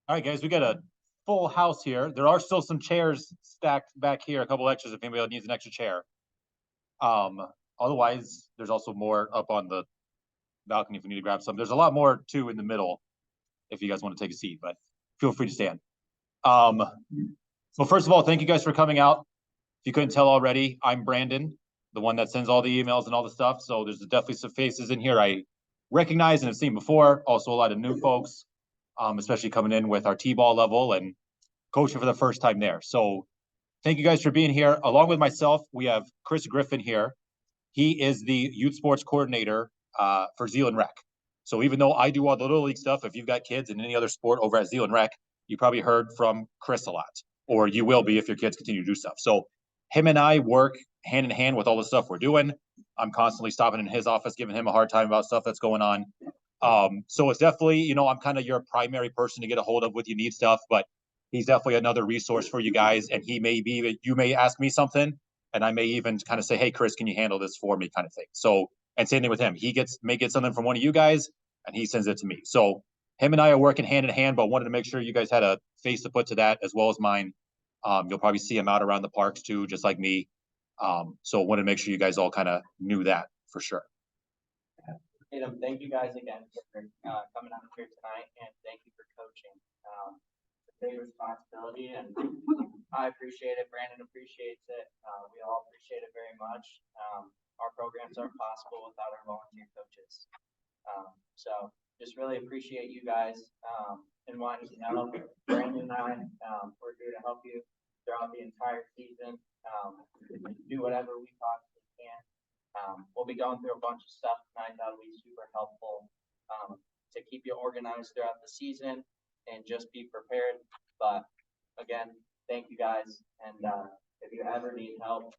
All right, guys, we got a full house here. There are still some chairs stacked back here, a couple extras if anybody needs an extra chair. Um, Otherwise, there's also more up on the balcony if we need to grab some. There's a lot more too in the middle if you guys want to take a seat, but feel free to stand. Um, so first of all, thank you guys for coming out. If you couldn't tell already, I'm Brandon, the one that sends all the emails and all the stuff. So there's definitely some faces in here I recognize and have seen before. Also a lot of new folks, especially coming in with our T-ball level and coaching for the first time there. So thank you guys for being here. Along with myself, we have Chris Griffin here. He is the youth sports coordinator for Zeeland Rec. So even though I do all the Little League stuff, if you've got kids in any other sport over at Zeeland Rec, you probably heard from Chris a lot, or you will be if your kids continue to do stuff. So him and I work hand in hand with all the stuff we're doing. I'm constantly stopping in his office, giving him a hard time about stuff that's going on. So it's definitely, I'm kind of your primary person to get a hold of when you need stuff, but he's definitely another resource for you guys. And you may ask me something, and I may even kind of say, hey, Chris, can you handle this for me kind of thing. So, and same thing with him. He may get something from one of you guys and he sends it to me. So him and I are working hand in hand, but wanted to make sure you guys had a face to put to that as well as mine. You'll probably see him out around the parks too, just like me. So wanted to make sure you guys all kind of knew that for sure. Tatum, thank you guys again for coming out here tonight, and thank you for coaching. It's a big responsibility, and I appreciate it. Brandon appreciates it. We all appreciate it very much. Our programs aren't possible without our volunteer coaches. So just really appreciate you guys and wanting to know. Brandon and I, we're here to help you throughout the entire season. Do whatever we possibly can. We'll be going through a bunch of stuff tonight that'll be super helpful to keep you organized throughout the season and just be prepared. But again, thank you guys. And if you ever need help,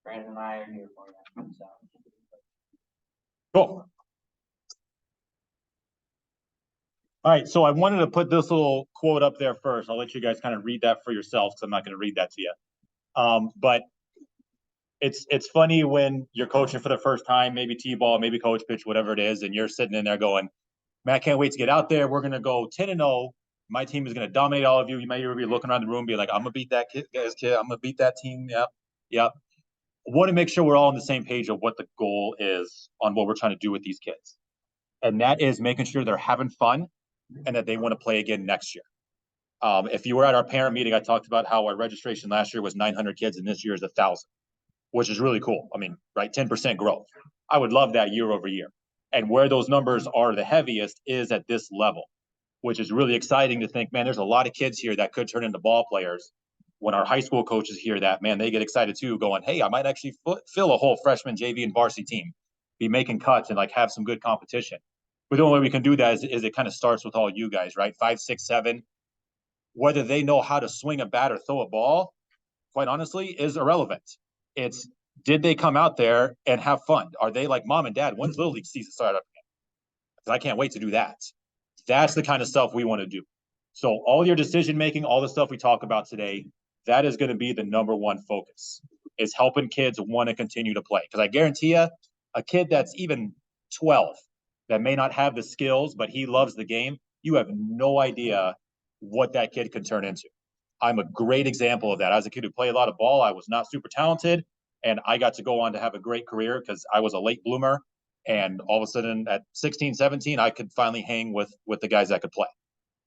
Brandon and I are here for you. So. Cool. All right, so I wanted to put this little quote up there first. I'll let you guys kind of read that for yourselves because I'm not going to read that to you. But it's funny when you're coaching for the first time, maybe T-ball, maybe coach pitch, whatever it is, and you're sitting in there going, man, I can't wait to get out there. We're going to go 10-0. My team is going to dominate all of you. You may be looking around the room, be like, I'm going to beat that kid. I'm going to beat that team. Yep. Yep. I want to make sure we're all on the same page of what the goal is on what we're trying to do with these kids. And that is making sure they're having fun and that they want to play again next year. If you were at our parent meeting, I talked about how our registration last year was 900 kids and this year is 1,000, which is really cool. I mean, right, 10% growth. I would love that year over year. And where those numbers are the heaviest is at this level, which is really exciting to think, man, there's a lot of kids here that could turn into ball players. When our high school coaches hear that, man, they get excited too, going, hey, I might actually fill a whole freshman JV and varsity team, be making cuts and like have some good competition. But the only way we can do that is it kind of starts with all you guys, right? 5, 6, 7. Whether they know how to swing a bat or throw a ball, quite honestly, is irrelevant. It's, did they come out there and have fun? Are they like, mom and dad, when's Little League season start up again? Because I can't wait to do that. That's the kind of stuff we want to do. So all your decision making, all the stuff we talk about today, that is going to be the number one focus, is helping kids want to continue to play. Because I guarantee you, a kid that's even 12 that may not have the skills, but he loves the game, you have no idea what that kid could turn into. I'm a great example of that. As a kid who played a lot of ball, I was not super talented, and I got to go on to have a great career because I was a late bloomer. And all of a sudden at 16, 17, I could finally hang with the guys that could play.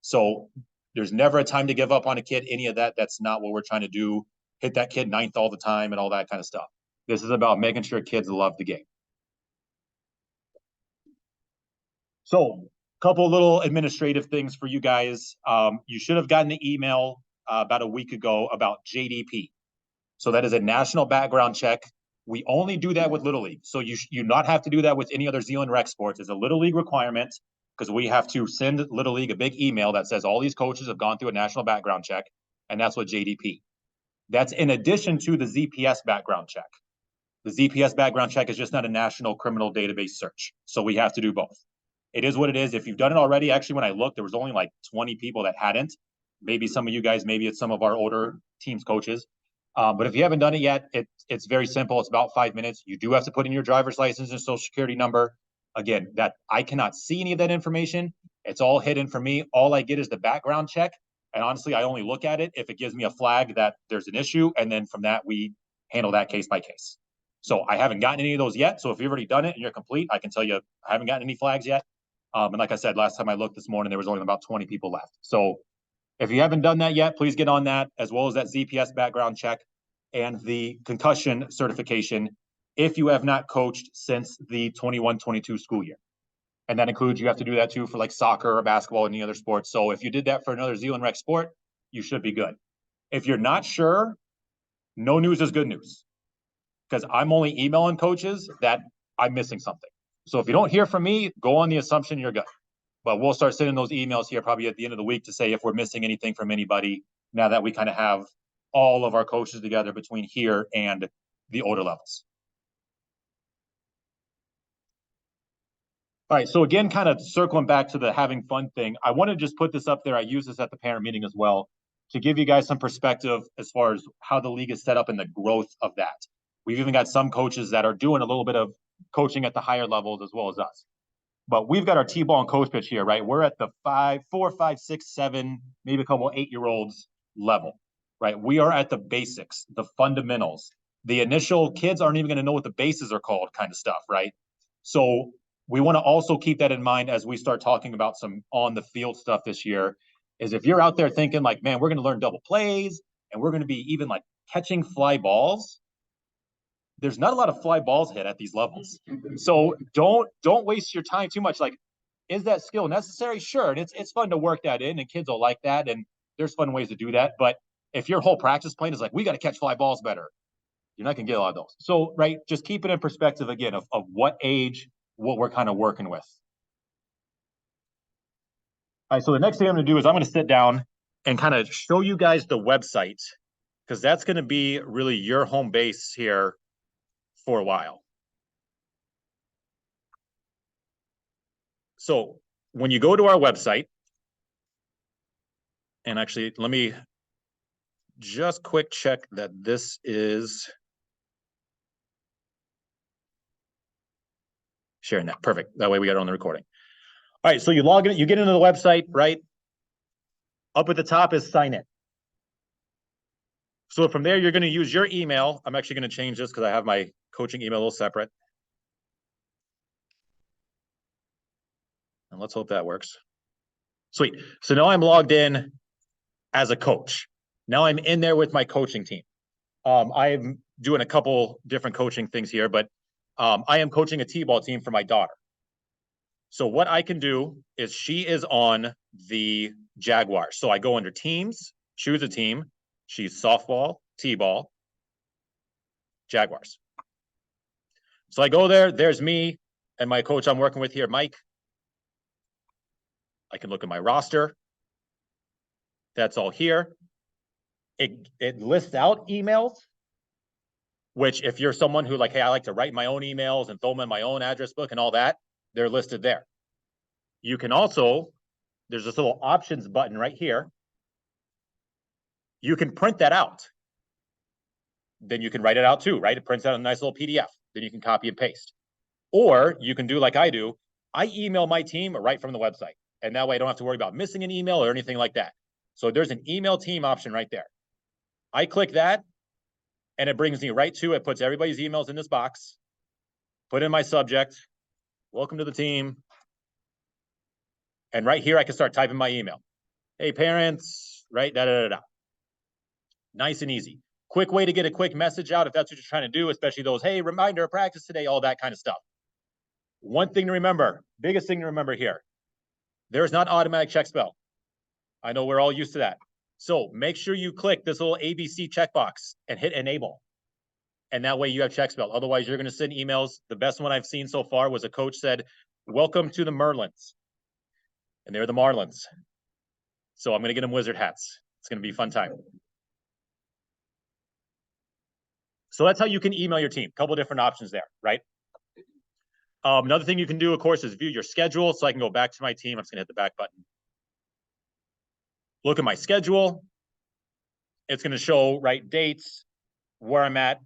So there's never a time to give up on a kid, any of that. That's not what we're trying to do. Hit that kid ninth all the time and all that kind of stuff. This is about making sure kids love the game. So a couple little administrative things for you guys. You should have gotten an email about a week ago about JDP. So that is a national background check. We only do that with Little League. So you not have to do that with any other Zeeland rec sports. It's a Little League requirement because we have to send Little League a big email that says all these coaches have gone through a national background check, and that's what JDP. That's in addition to the ZPS background check. The ZPS background check is just not a national criminal database search. So we have to do both. It is what it is. If you've done it already, actually, when I looked, there was only like 20 people that hadn't. Maybe some of you guys, maybe it's some of our older teams coaches. But if you haven't done it yet, it's very simple. It's about 5 minutes. You do have to put in your driver's license and social security number. Again, that I cannot see any of that information. It's all hidden from me. All I get is the background check. And honestly, I only look at it if it gives me a flag that there's an issue. And then from that, we handle that case by case. So I haven't gotten any of those yet. So if you've already done it and you're complete, I can tell you I haven't gotten any flags yet. And like I said, last time I looked this morning, there was only about 20 people left. So if you haven't done that yet, please get on that, as well as that ZPS background check and the concussion certification if you have not coached since the 21-22 school year. And that includes, you have to do that too for like soccer or basketball or any other sports. So if you did that for another Zeeland rec sport, you should be good. If you're not sure, no news is good news, because I'm only emailing coaches that I'm missing something. So if you don't hear from me, go on the assumption you're good. But we'll start sending those emails here probably at the end of the week to say if we're missing anything from anybody, now that we kind of have all of our coaches together between here and the older levels. All right, so again, kind of circling back to the having fun thing, I want to just put this up there. I use this at the parent meeting as well to give you guys some perspective as far as how the league is set up and the growth of that. We've even got some coaches that are doing a little bit of coaching at the higher levels as well as us. But we've got our T-ball and coach pitch here, right? We're at the 4, 5, 6, 7, maybe a couple 8-year-olds level, right? We are at the basics, the fundamentals. The initial kids aren't even going to know what the bases are called kind of stuff, right? So we want to also keep that in mind as we start talking about some on the field stuff this year, is if you're out there thinking like, man, we're going to learn double plays and we're going to be even like catching fly balls. There's not a lot of fly balls hit at these levels. So don't waste your time too much. Like, is that skill necessary? Sure. And it's fun to work that in, and kids will like that. And there's fun ways to do that. But if your whole practice plan is like, we got to catch fly balls better, you're not going to get a lot of those. So, right, just keep it in perspective again of what age, what we're kind of working with. All right, so the next thing I'm going to do is I'm going to sit down and kind of show you guys the website, because that's going to be really your home base here for a while. So when you go to our website, and actually, let me just quick check that this is sharing that. Perfect. That way we got it on the recording. All right, so you log in, you get into the website, right? Up at the top is sign in. So from there, you're going to use your email. I'm actually going to change this because I have my coaching email a little separate. And let's hope that works. Sweet. So now I'm logged in as a coach. Now I'm in there with my coaching team. I'm doing a couple different coaching things here, but I am coaching a T-ball team for my daughter. So what I can do is she is on the Jaguars. So I go under teams, choose a team. She's softball, T-ball, Jaguars. So I go there, there's me and my coach I'm working with here, Mike. I can look at my roster. That's all here. It lists out emails, which if you're someone who like, hey, I like to write my own emails and throw them in my own address book and all that, they're listed there. You can also, there's this little options button right here. You can print that out. Then you can write it out too, right? It prints out a nice little PDF. Then you can copy and paste. Or you can do like I do. I email my team right from the website. And that way I don't have to worry about missing an email or anything like that. So there's an email team option right there. I click that and it brings me right to it, puts everybody's emails in this box, put in my subject, welcome to the team. And right here, I can start typing my email. Hey, parents, right? Da, da, da, da. Nice and easy. Quick way to get a quick message out if that's what you're trying to do, especially those, hey, reminder, practice today, all that kind of stuff. One thing to remember, biggest thing to remember here, there's not automatic check spell. I know we're all used to that. So make sure you click this little ABC checkbox and hit enable. And that way you have check spell. Otherwise, you're going to send emails. The best one I've seen so far was a coach said, welcome to the Merlins. And they're the Marlins. So I'm going to get them wizard hats. It's going to be a fun time. So that's how you can email your team. A couple of different options there, right? Another thing you can do, of course, is view your schedule. So I can go back to my team. I'm just going to hit the back button. Look at my schedule. It's going to show, right, dates, where I'm at,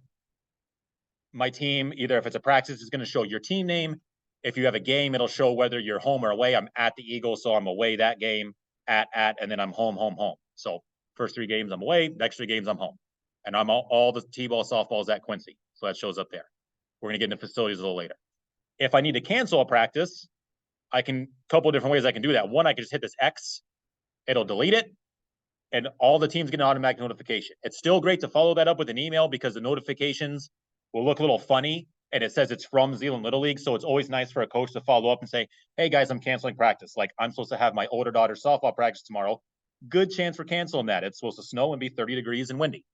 my team. Either if it's a practice, it's going to show your team name. If you have a game, it'll show whether you're home or away. I'm at the Eagles, so I'm away that game, and then I'm home. So first 3 games I'm away, next 3 games I'm home. And I'm all the T-ball, softballs at Quincy. So that shows up there. We're going to get into facilities a little later. If I need to cancel a practice, a couple of different ways I can do that. One, I can just hit this X. It'll delete it. And all the teams get an automatic notification. It's still great to follow that up with an email because the notifications will look a little funny and it says it's from Zeeland Little League. So it's always nice for a coach to follow up and say, hey guys, I'm canceling practice. Like I'm supposed to have my older daughter's softball practice tomorrow. Good chance for canceling that. It's supposed to snow and be 30 degrees and windy.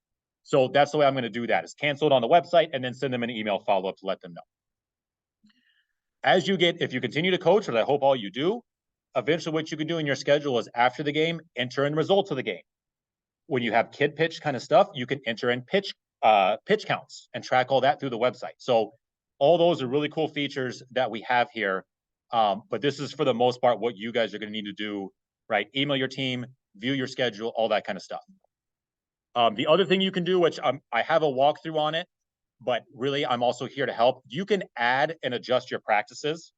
So that's the way I'm going to do that, is cancel it on the website and then send them an email follow-up to let them know. If you continue to coach, which I hope all you do, eventually what you can do in your schedule is after the game, enter in results of the game. When you have kid pitch kind of stuff, you can enter in pitch counts and track all that through the website. So all those are really cool features that we have here. But this is for the most part what you guys are going to need to do, right? Email your team, view your schedule, all that kind of stuff. The other thing you can do, which I have a walkthrough on it, but really I'm also here to help. You can add and adjust your practices.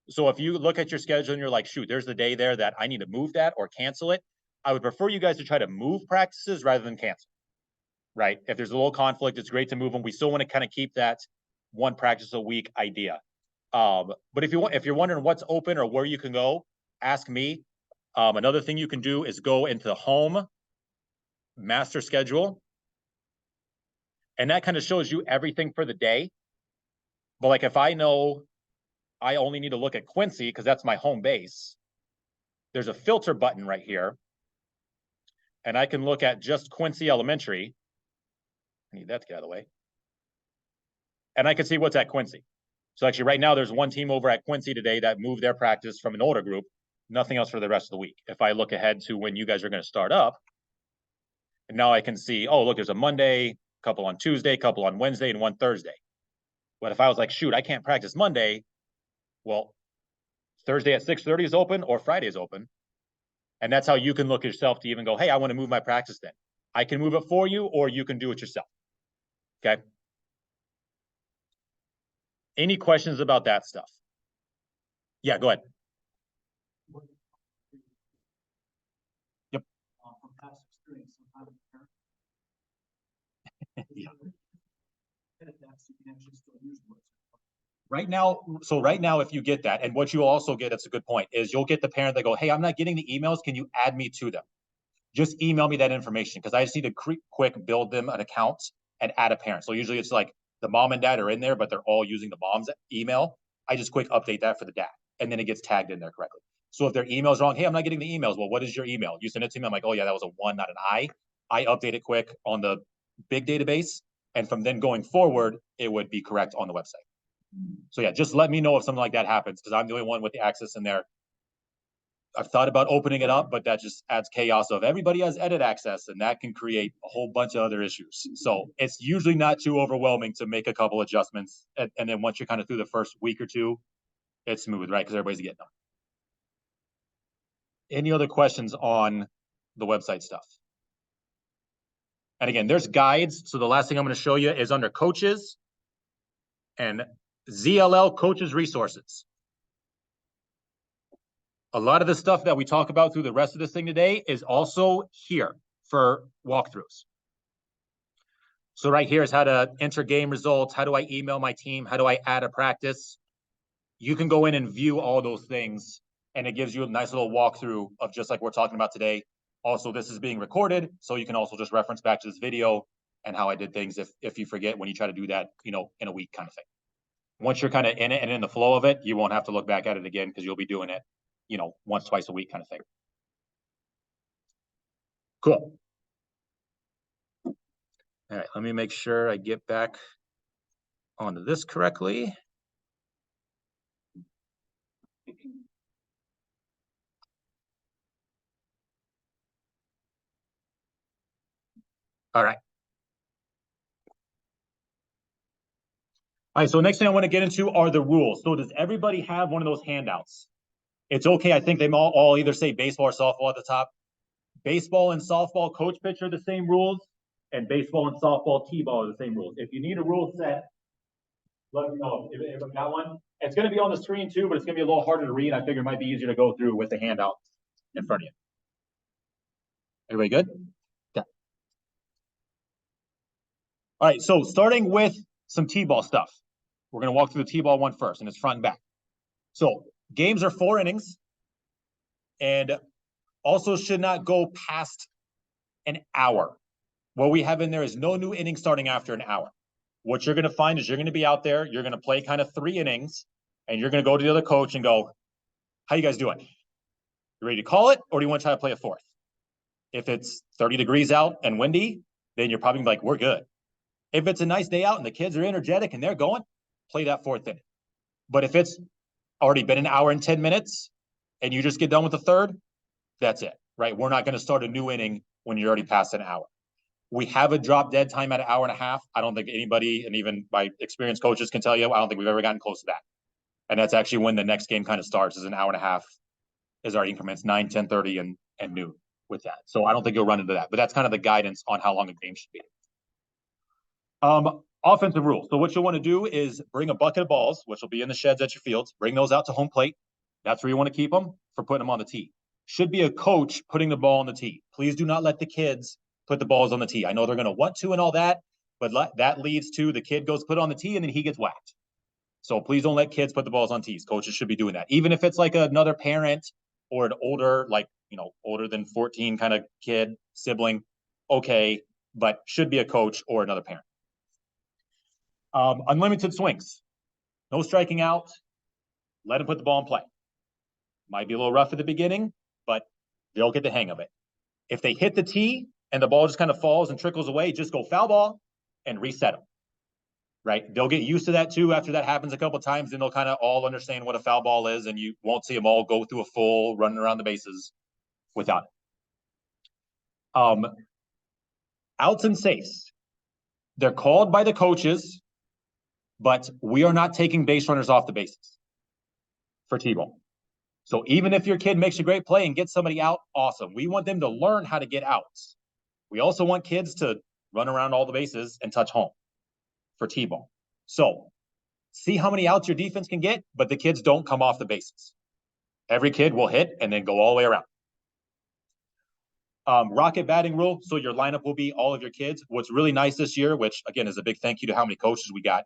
So if you look at your schedule and you're like, shoot, there's the day there that I need to move that or cancel it, I would prefer you guys to try to move practices rather than cancel, right? If there's a little conflict, it's great to move them. We still want to kind of keep that 1 practice a week idea. But if you're wondering what's open or where you can go, ask me. Another thing you can do is go into home, master schedule. And that kind of shows you everything for the day. But like if I know I only need to look at Quincy because that's my home base, there's a filter button right here. And I can look at just Quincy Elementary. I need that to get out of the way. And I can see what's at Quincy. So actually right now there's 1 team over at Quincy today that moved their practice from an older group, nothing else for the rest of the week. If I look ahead to when you guys are going to start up, and now I can see, oh, look, there's a Monday, couple on Tuesday, couple on Wednesday, and 1 Thursday. But if I was like, shoot, I can't practice Monday, well, Thursday at 6:30 is open or Friday is open. And that's how you can look at yourself to even go, hey, I want to move my practice then. I can move it for you or you can do it yourself. Okay. Any questions about that stuff? Yeah, go ahead. Yep. From past experience, sometimes Yeah. you can actually still use words. Right now, if you get that, and what you also get, that's a good point, is you'll get the parent that go, hey, I'm not getting the emails. Can you add me to them? Just email me that information because I just need to quick build them an account and add a parent. So usually it's like the mom and dad are in there, but they're all using the mom's email. I just quick update that for the dad, and then it gets tagged in there correctly. So if their email's wrong, hey, I'm not getting the emails. Well, what is your email? You send it to me. I'm like, oh yeah, that was a 1, not an I. I update it quick on the big database, and from then going forward, it would be correct on the website. So yeah, just let me know if something like that happens because I'm the only one with the access in there. I've thought about opening it up, but that just adds chaos of everybody has edit access and that can create a whole bunch of other issues. So it's usually not too overwhelming to make a couple adjustments. And then once you're kind of through the first week or 2, it's smooth, right? Because everybody's getting them. Any other questions on the website stuff? And again, there's guides. So the last thing I'm going to show you is under coaches and ZLL coaches resources. A lot of the stuff that we talk about through the rest of this thing today is also here for walkthroughs. So right here is how to enter game results. How do I email my team? How do I add a practice? You can go in and view all those things, and it gives you a nice little walkthrough of just like we're talking about today. Also, this is being recorded, so you can also just reference back to this video and how I did things if you forget when you try to do that, you know, in a week kind of thing. Once you're kind of in it and in the flow of it, you won't have to look back at it again because you'll be doing it, you know, once, twice a week kind of thing. Cool. All right, let me make sure I get back onto this correctly. All right. All right, so next thing I want to get into are the rules. So does everybody have one of those handouts? It's okay. I think they all either say baseball or softball at the top. Baseball and softball coach pitch are the same rules, and baseball and softball t-ball are the same rules. If you need a rule set, let me know if I've got one. It's going to be on the screen too, but it's going to be a little harder to read. I figure it might be easier to go through with the handout in front of you. Everybody good? Yeah. All right, so starting with some t-ball stuff. We're going to walk through the t-ball one first, and it's front and back. So games are 4 innings, and also should not go past an hour. What we have in there is no new innings starting after an hour. What you're going to find is you're going to be out there, you're going to play kind of 3 innings, and you're going to go to the other coach and go, how you guys doing? You ready to call it, or do you want to try to play a 4th? If it's 30 degrees out and windy, then you're probably like, we're good. If it's a nice day out and the kids are energetic and they're going, play that 4th inning. But if it's already been an hour and 10 minutes and you just get done with the 3rd, that's it, right? We're not going to start a new inning when you're already past an hour. We have a drop dead time at an hour and a half. I don't think anybody, and even my experienced coaches can tell you, I don't think we've ever gotten close to that. And that's actually when the next game kind of starts, is an hour and a half is our increments, 9, 10:30, and noon with that. So I don't think you'll run into that, but that's kind of the guidance on how long a game should be. Offensive rules. So what you'll want to do is bring a bucket of balls, which will be in the sheds at your fields, bring those out to home plate. That's where you want to keep them for putting them on the tee. Should be a coach putting the ball on the tee. Please do not let the kids put the balls on the tee. I know they're going to want to and all that, but that leads to the kid goes put on the tee and then he gets whacked. So please don't let kids put the balls on tees. Coaches should be doing that. Even if it's like another parent or an older, like, you know, older than 14 kind of kid, sibling, okay, but should be a coach or another parent. Unlimited swings. No striking out. Let them put the ball in play. Might be a little rough at the beginning, but they'll get the hang of it. If they hit the tee and the ball just kind of falls and trickles away, just go foul ball and reset them. Right? They'll get used to that too. After that happens a couple of times, then they'll kind of all understand what a foul ball is, and you won't see them all go through a full running around the bases without it. Outs and safes. They're called by the coaches, but we are not taking base runners off the bases for T-ball. So even if your kid makes a great play and gets somebody out, awesome. We want them to learn how to get outs. We also want kids to run around all the bases and touch home for T-ball. So see how many outs your defense can get, but the kids don't come off the bases. Every kid will hit and then go all the way around. Rocket batting rule. So your lineup will be all of your kids. What's really nice this year, which again is a big thank you to how many coaches we got.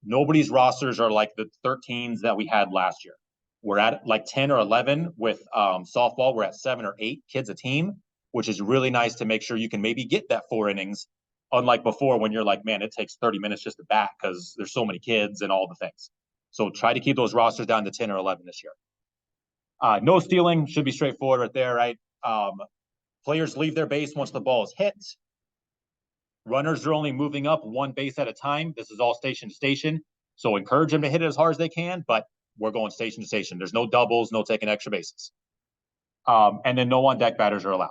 Nobody's rosters are like the 13s that we had last year. We're at like 10 or 11 with softball. We're at 7 or 8 kids a team, which is really nice to make sure you can maybe get that 4 innings. Unlike before when you're like, man, it takes 30 minutes just to bat because there's so many kids and all the things. So try to keep those rosters down to 10 or 11 this year. No stealing, should be straightforward right there, right? Players leave their base once the ball is hit. Runners are only moving up 1 base at a time. This is all station to station. So encourage them to hit it as hard as they can, but we're going station to station. There's no doubles, no taking extra bases. And then no on-deck batters are allowed.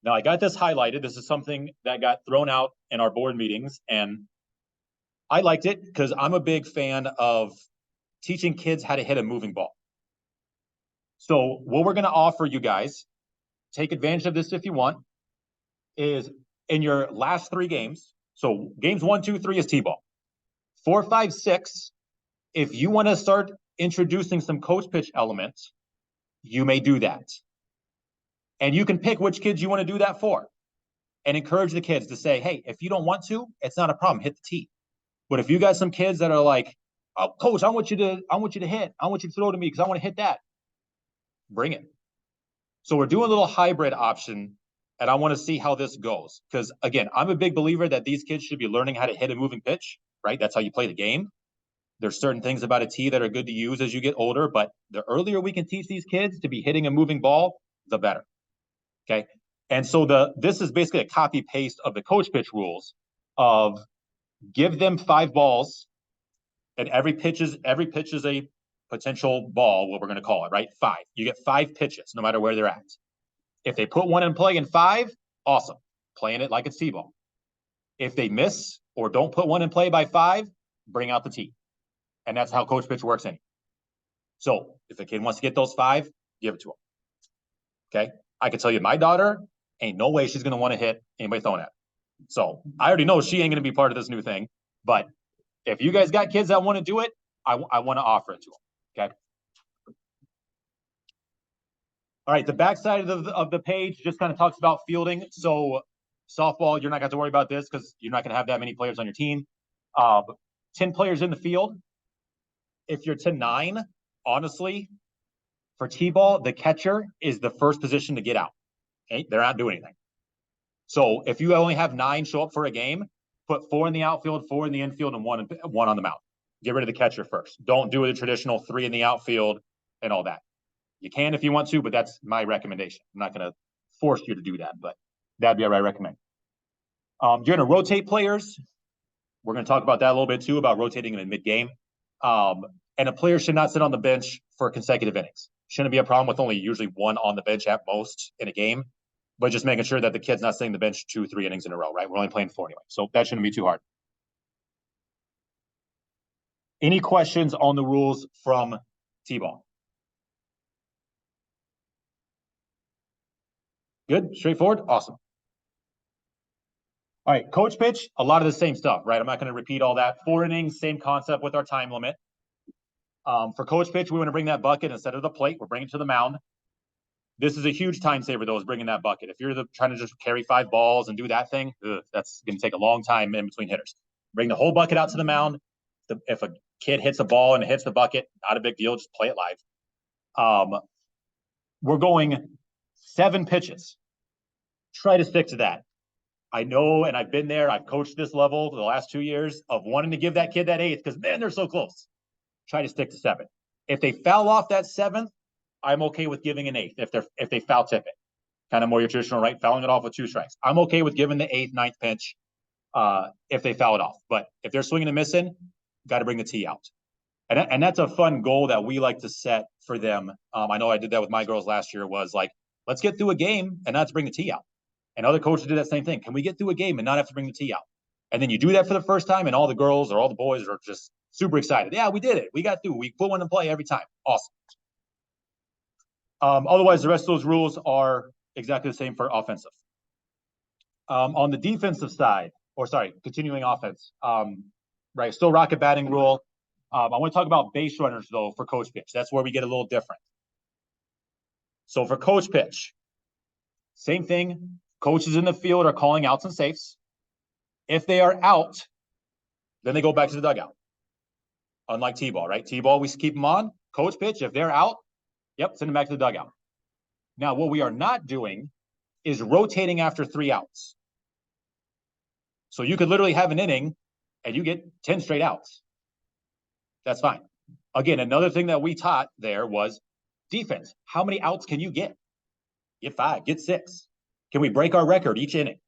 Now, I got this highlighted. This is something that got thrown out in our board meetings, and I liked it because I'm a big fan of teaching kids how to hit a moving ball. So what we're going to offer you guys, take advantage of this if you want, is in your last 3 games. So games 1, 2, 3 is T-ball. 4, 5, 6, if you want to start introducing some coach pitch elements, you may do that. And you can pick which kids you want to do that for and encourage the kids to say, hey, if you don't want to, it's not a problem, hit the tee. But if you got some kids that are like, oh, coach, I want you to hit, I want you to throw to me because I want to hit that, bring it. So we're doing a little hybrid option, and I want to see how this goes. Because again, I'm a big believer that these kids should be learning how to hit a moving pitch, right? That's how you play the game. There's certain things about a tee that are good to use as you get older, but the earlier we can teach these kids to be hitting a moving ball, the better. Okay. And so this is basically a copy paste of the coach pitch rules of give them 5 balls, and every pitch is a potential ball, what we're going to call it, right? 5. You get 5 pitches, no matter where they're at. If they put one in play in 5, awesome. Playing it like it's T-ball. If they miss or don't put one in play by 5, bring out the tee. And that's how coach pitch works anyway. So if the kid wants to get those 5, give it to them. Okay. I can tell you my daughter, ain't no way she's going to want to hit anybody throwing at her. So I already know she ain't going to be part of this new thing. But if you guys got kids that want to do it, I want to offer it to them. Okay. All right. The backside of the page just kind of talks about fielding. So softball, you're not going to have to worry about this because you're not going to have that many players on your team. 10 players in the field. If you're to 9, honestly, for T-ball, the catcher is the first position to get out. Okay? They're not doing anything. So if you only have 9 show up for a game, put 4 in the outfield, 4 in the infield, and one on the mound. Get rid of the catcher first. Don't do the traditional 3 in the outfield and all that. You can if you want to, but that's my recommendation. I'm not going to force you to do that, but that'd be what I recommend. You're going to rotate players. We're going to talk about that a little bit too, about rotating them in mid-game. And a player should not sit on the bench for consecutive innings. Shouldn't be a problem with only usually 1 on the bench at most in a game, but just making sure that the kid's not sitting the bench 2-3 innings in a row, right? We're only playing 4 anyway, so that shouldn't be too hard. Any questions on the rules from T-ball? Good, straightforward, awesome. All right, coach pitch, a lot of the same stuff, right? I'm not going to repeat all that. 4 innings, same concept with our time limit. For coach pitch, we want to bring that bucket instead of the plate. We're bringing it to the mound. This is a huge time saver, though, is bringing that bucket. If you're trying to just carry 5 balls and do that thing, that's going to take a long time in between hitters. Bring the whole bucket out to the mound. If a kid hits a ball and it hits the bucket, not a big deal. Just play it live. We're going 7 pitches. Try to stick to that. I know, and I've been there. I've coached this level the last 2 years of wanting to give that kid that 8th because, man, they're so close. Try to stick to 7. If they foul off that 7th, I'm okay with giving an 8th if they foul tip it. Kind of more your traditional, right? Fouling it off with 2 strikes. I'm okay with giving the 8th, 9th pitch if they foul it off. But if they're swinging and missing, got to bring the tee out. And that's a fun goal that we like to set for them. I know I did that with my girls last year, was like, let's get through a game and not to bring the tee out. And other coaches do that same thing. Can we get through a game and not have to bring the tee out? And then you do that for the first time, and all the girls or all the boys are just super excited. Yeah, we did it. We got through. We put one in play every time. Awesome. Otherwise, the rest of those rules are exactly the same for offensive. On the defensive side, continuing offense, right, still rocket batting rule. I want to talk about base runners, though, for coach pitch. That's where we get a little different. So for coach pitch, same thing. Coaches in the field are calling outs and safes. If they are out, then they go back to the dugout. Unlike T-ball, right? T-ball, we keep them on. Coach pitch, if they're out, yep, send them back to the dugout. Now, what we are not doing is rotating after 3 outs. So you could literally have an inning and you get 10 straight outs. That's fine. Again, another thing that we taught there was defense. How many outs can you get? Get 5, get 6. Can we break our record each inning?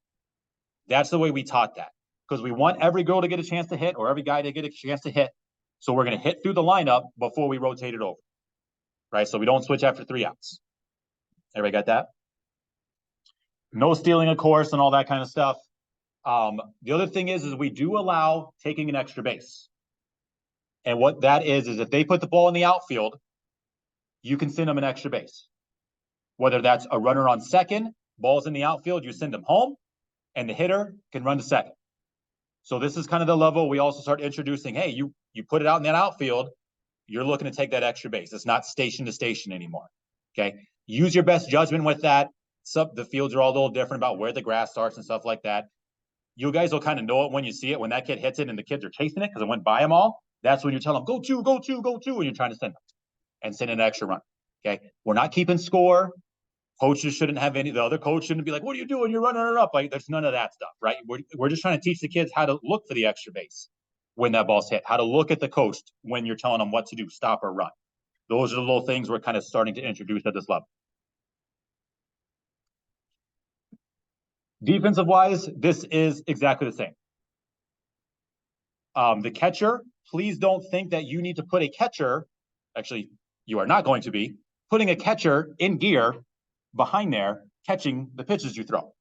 That's the way we taught that, because we want every girl to get a chance to hit or every guy to get a chance to hit. So we're going to hit through the lineup before we rotate it over, right? So we don't switch after 3 outs. Everybody got that? No stealing, of course, and all that kind of stuff. The other thing is we do allow taking an extra base. And what that is if they put the ball in the outfield, you can send them an extra base. Whether that's a runner on second, ball's in the outfield, you send them home, and the hitter can run to second. So this is kind of the level we also start introducing, hey, you put it out in that outfield, you're looking to take that extra base. It's not station to station anymore. Okay, use your best judgment with that. The fields are all a little different about where the grass starts and stuff like that. You guys will kind of know it when you see it. When that kid hits it and the kids are chasing it because it went by them all, that's when you're telling them, go two, go two, go two, and you're trying to send them and send an extra run. Okay, we're not keeping score. Coaches shouldn't have any. The other coach shouldn't be like, what are you doing? You're running her up. Like, there's none of that stuff, right? We're just trying to teach the kids how to look for the extra base when that ball's hit, how to look at the coach when you're telling them what to do, stop or run. Those are the little things we're kind of starting to introduce at this level. Defensive wise, this is exactly the same. The catcher, please don't think that you need to put a catcher. Actually, you are not going to be putting a catcher in gear behind there, catching the pitches you throw.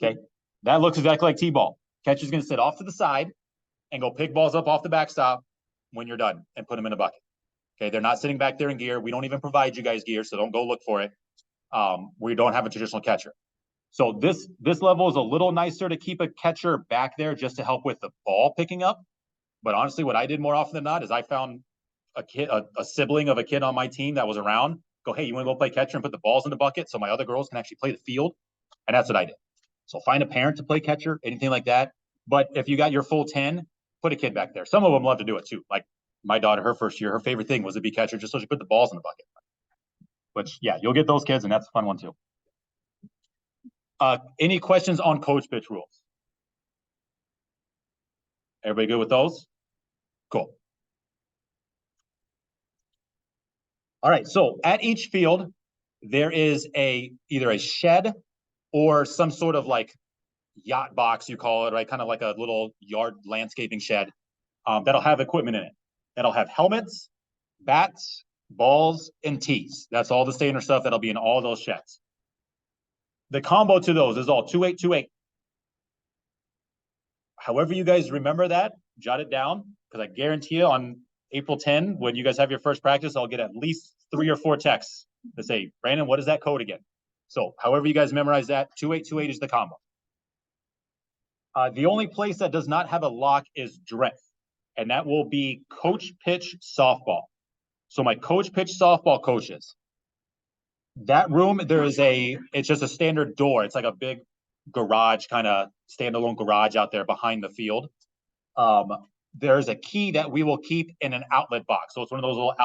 Okay, that looks exactly like T-ball. Catcher's going to sit off to the side and go pick balls up off the backstop when you're done and put them in a bucket. Okay, they're not sitting back there in gear. We don't even provide you guys gear, so don't go look for it. We don't have a traditional catcher. So this level is a little nicer to keep a catcher back there just to help with the ball picking up. But honestly, what I did more often than not is I found a sibling of a kid on my team that was around, go, hey, you want to go play catcher and put the balls in the bucket so my other girls can actually play the field? And that's what I did. So find a parent to play catcher, anything like that. But if you got your full 10, put a kid back there. Some of them love to do it too. Like my daughter, her first year, her favorite thing was to be catcher just so she put the balls in the bucket. Which, yeah, you'll get those kids, and that's a fun one too. Any questions on coach pitch rules? Everybody good with those? Cool. All right, so at each field, there is either a shed or some sort of like yacht box, you call it, right? Kind of like a little yard landscaping shed that'll have equipment in it. That'll have helmets, bats, balls, and tees. That's all the standard stuff that'll be in all those sheds. The combo to those is all 2828. However you guys remember that, jot it down, because I guarantee you on April 10, when you guys have your first practice, I'll get at least 3 or 4 texts that say, Brandon, what is that code again? So however you guys memorize that, 2828 is the combo. The only place that does not have a lock is Dress, and that will be coach pitch softball. So my coach pitch softball coaches, that room, it's just a standard door. It's like a big garage, kind of standalone garage out there behind the field. There's a key that we will keep in an outlet box. So it's one of those little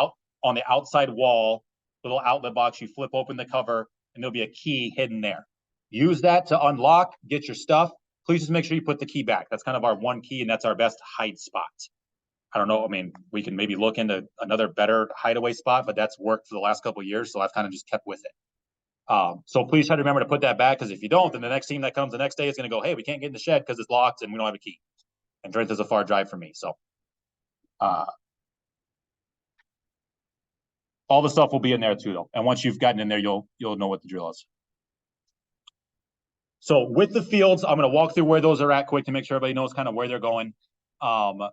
on the outside wall, little outlet box. You flip open the cover and there'll be a key hidden there. Use that to unlock, get your stuff. Please just make sure you put the key back. That's kind of our one key, and that's our best hide spot. I don't know. I mean, we can maybe look into another better hideaway spot, but that's worked for the last couple of years. So I've kind of just kept with it. So please try to remember to put that back, because if you don't, then the next team that comes the next day is going to go, hey, we can't get in the shed because it's locked and we don't have a key. And Drenthe is a far drive for me. So all the stuff will be in there too, though. And once you've gotten in there, you'll know what the drill is. So with the fields, I'm going to walk through where those are at quick to make sure everybody knows kind of where they're going. All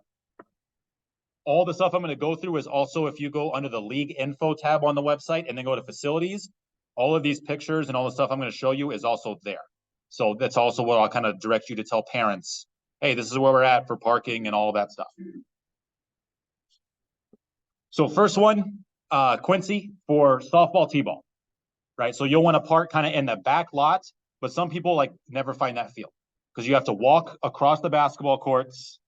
the stuff I'm going to go through is also, if you go under the league info tab on the website and then go to facilities, all of these pictures and all the stuff I'm going to show you is also there. So that's also what I'll kind of direct you to tell parents, hey, this is where we're at for parking and all that stuff. So first one, Quincy for softball, t-ball, right? So you'll want to park kind of in the back lot, but some people like never find that field because you have to walk across the basketball courts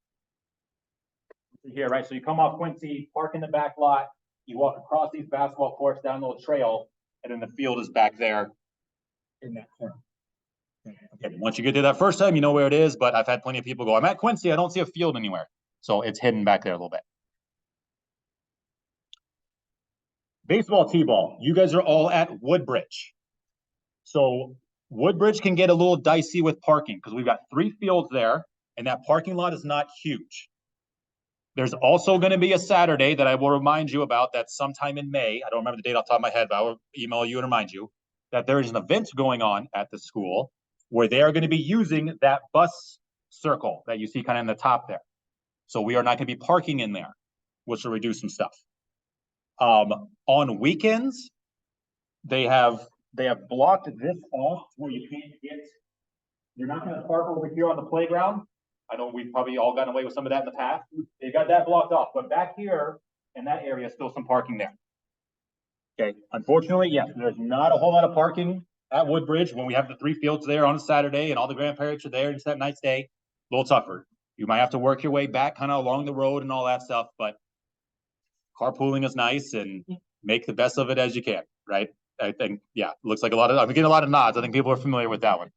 here, right? So you come off Quincy, park in the back lot, you walk across these basketball courts down the little trail, and then the field is back there in that corner. Okay, once you get there that first time, you know where it is, but I've had plenty of people go, I'm at Quincy, I don't see a field anywhere. So it's hidden back there a little bit. Baseball, t-ball, you guys are all at Woodbridge. So Woodbridge can get a little dicey with parking because we've got 3 fields there, and that parking lot is not huge. There's also going to be a Saturday that I will remind you about that's sometime in May. I don't remember the date off the top of my head, but I will email you and remind you that there is an event going on at the school where they are going to be using that bus circle that you see kind of in the top there. So we are not going to be parking in there, which will reduce some stuff. On weekends, they have blocked this off where you can't get, you're not going to park over here on the playground. I know we've probably all gotten away with some of that in the past. They've got that blocked off, but back here in that area, still some parking there. Okay, unfortunately, yes, there's not a whole lot of parking at Woodbridge when we have the 3 fields there on a Saturday and all the grandparents are there and it's that nice day. A little tougher. You might have to work your way back kind of along the road and all that stuff, but carpooling is nice and make the best of it as you can, right? I think, yeah, looks like I'm getting a lot of nods. I think people are familiar with that one.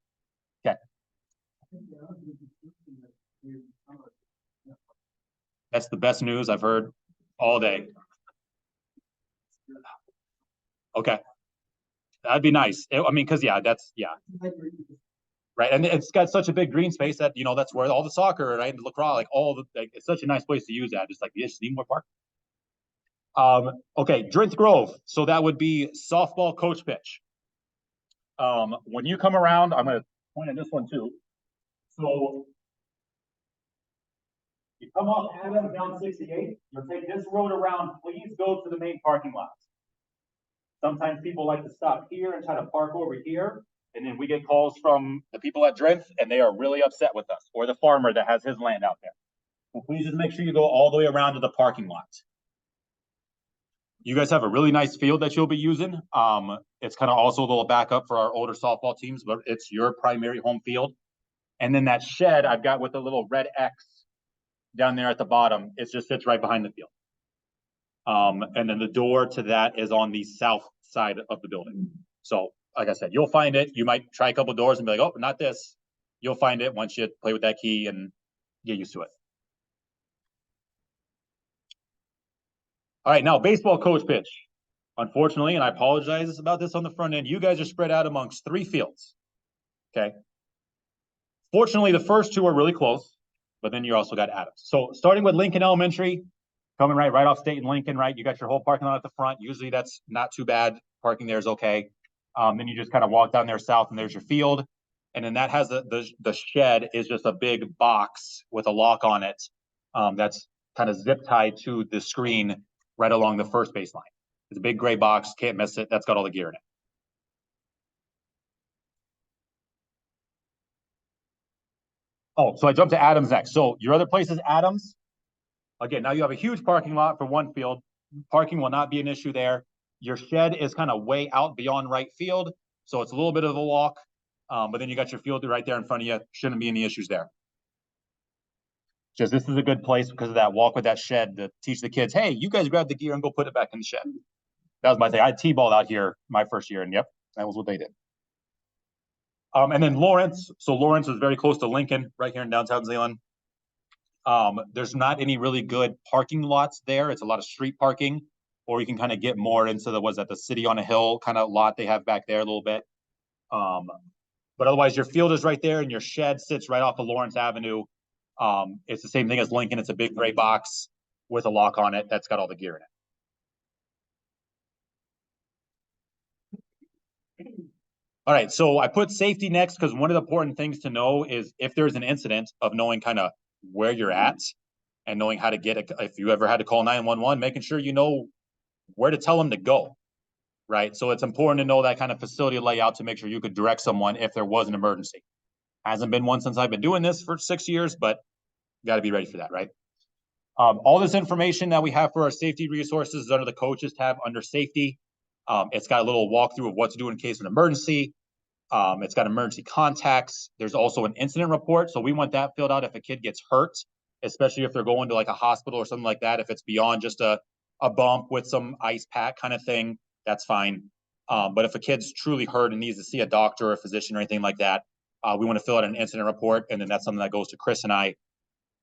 That's the best news I've heard all day. Okay. That'd be nice. I mean, cause yeah, right. And it's got such a big green space that, that's where all the soccer, right? And lacrosse, it's such a nice place to use that. Just like, you just need more park. Okay, Drinth Grove. So that would be softball coach pitch. When you come around, I'm going to point at this one too. So you come off Adams down 68, you'll take this road around, please go to the main parking lots. Sometimes people like to stop here and try to park over here. And then we get calls from the people at Drinth and they are really upset with us, or the farmer that has his land out there. So please just make sure you go all the way around to the parking lot. You guys have a really nice field that you'll be using. It's kind of also a little backup for our older softball teams, but it's your primary home field. And then that shed I've got with a little red X down there at the bottom, it just sits right behind the field. And then the door to that is on the south side of the building. So like I said, you'll find it. You might try a couple of doors and be like, oh, not this. You'll find it once you play with that key and get used to it. All right, now baseball coach pitch. Unfortunately, and I apologize about this on the front end, you guys are spread out amongst 3 fields. Okay. Fortunately, the first 2 are really close, but then you also got Adams. So starting with Lincoln Elementary, coming right off State and Lincoln, right? You got your whole parking lot at the front. Usually that's not too bad. Parking there is okay. Then you just kind of walk down there south and there's your field. And then that has the shed is just a big box with a lock on it. That's kind of zip tied to the screen right along the first baseline. It's a big gray box, can't miss it. That's got all the gear in it. Oh, so I jumped to Adams next. So your other place is Adams. Again, now you have a huge parking lot for one field. Parking will not be an issue there. Your shed is kind of way out beyond right field. So it's a little bit of a walk. But then you got your field right there in front of you. Shouldn't be any issues there. Just this is a good place because of that walk with that shed to teach the kids, hey, you guys grab the gear and go put it back in the shed. That was my thing. I T-balled out here my first year, and yep, that was what they did. And then Lawrence. So Lawrence is very close to Lincoln, right here in downtown Zeeland. There's not any really good parking lots there. It's a lot of street parking, or you can kind of get more into the city on a hill kind of lot they have back there a little bit. But otherwise, your field is right there, and your shed sits right off of Lawrence Avenue. It's the same thing as Lincoln. It's a big gray box with a lock on it that's got all the gear in it. All right, so I put safety next because one of the important things to know is if there's an incident of knowing kind of where you're at and knowing how to get it. If you ever had to call 911, making sure you know where to tell them to go, right? So it's important to know that kind of facility layout to make sure you could direct someone if there was an emergency. Hasn't been one since I've been doing this for 6 years, but you got to be ready for that, right? All this information that we have for our safety resources is under the coaches tab under safety. It's got a little walkthrough of what to do in case of an emergency. It's got emergency contacts. There's also an incident report. So we want that filled out if a kid gets hurt, especially if they're going to like a hospital or something like that. If it's beyond just a bump with some ice pack kind of thing, that's fine. But if a kid's truly hurt and needs to see a doctor or a physician or anything like that, we want to fill out an incident report. And then that's something that goes to Chris and I.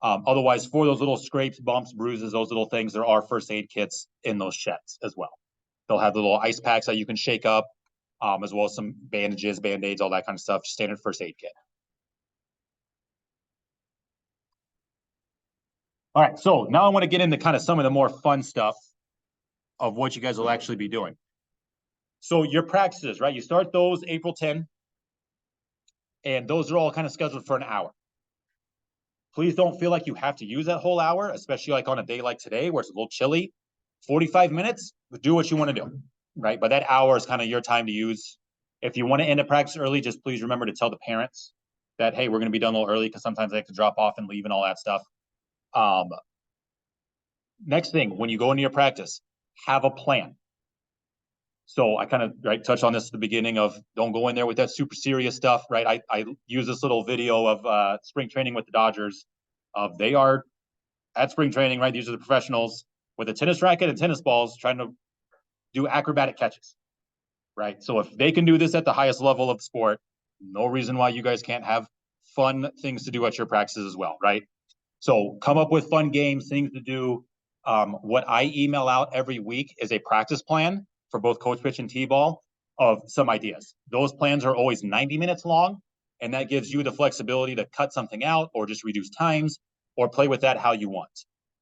Otherwise, for those little scrapes, bumps, bruises, those little things, there are first aid kits in those sheds as well. They'll have the little ice packs that you can shake up, as well as some bandages, Band-Aids, all that kind of stuff, standard first aid kit. All right, so now I want to get into kind of some of the more fun stuff of what you guys will actually be doing. So your practices, right? You start those April 10, and those are all kind of scheduled for an hour. Please don't feel like you have to use that whole hour, especially like on a day like today where it's a little chilly. 45 minutes, do what you want to do, right? But that hour is kind of your time to use. If you want to end a practice early, just please remember to tell the parents that, hey, we're going to be done a little early because sometimes they have to drop off and leave and all that stuff. Next thing, when you go into your practice, have a plan. So I kind of touched on this at the beginning of don't go in there with that super serious stuff, right? I use this little video of spring training with the Dodgers. They are at spring training, right? These are the professionals with a tennis racket and tennis balls trying to do acrobatic catches, right? So if they can do this at the highest level of sport, no reason why you guys can't have fun things to do at your practices as well, right? So come up with fun games, things to do. What I email out every week is a practice plan for both coach pitch and T-ball of some ideas. Those plans are always 90 minutes long, and that gives you the flexibility to cut something out or just reduce times or play with that how you want.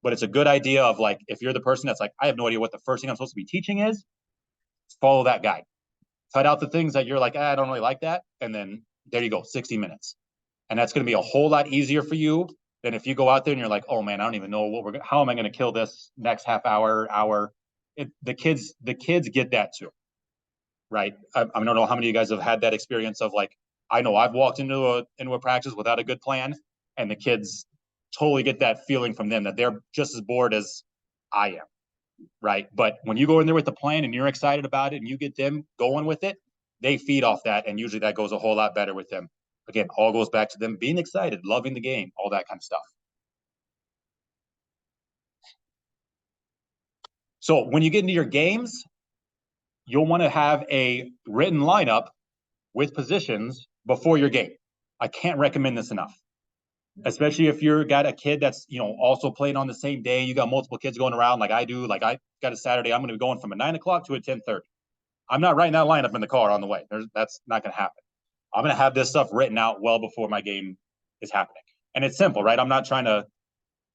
But it's a good idea of like, if you're the person that's like, I have no idea what the first thing I'm supposed to be teaching is, follow that guide. Cut out the things that you're like, I don't really like that. And then there you go, 60 minutes. And that's going to be a whole lot easier for you than if you go out there and you're like, oh man, I don't even know how am I going to kill this next half hour. The kids get that too, right? I don't know how many of you guys have had that experience of like, I know I've walked into a practice without a good plan, and the kids totally get that feeling from them that they're just as bored as I am, right? But when you go in there with the plan and you're excited about it and you get them going with it, they feed off that, and usually that goes a whole lot better with them. Again, all goes back to them being excited, loving the game, all that kind of stuff. So when you get into your games, you'll want to have a written lineup with positions before your game. I can't recommend this enough, especially if you've got a kid that's, also playing on the same day. You got multiple kids going around like I do. Like I got a Saturday, I'm going to be going from a 9 o'clock to a 10:30. I'm not writing that lineup in the car on the way. That's not going to happen. I'm going to have this stuff written out well before my game is happening. And it's simple, right? I'm not trying to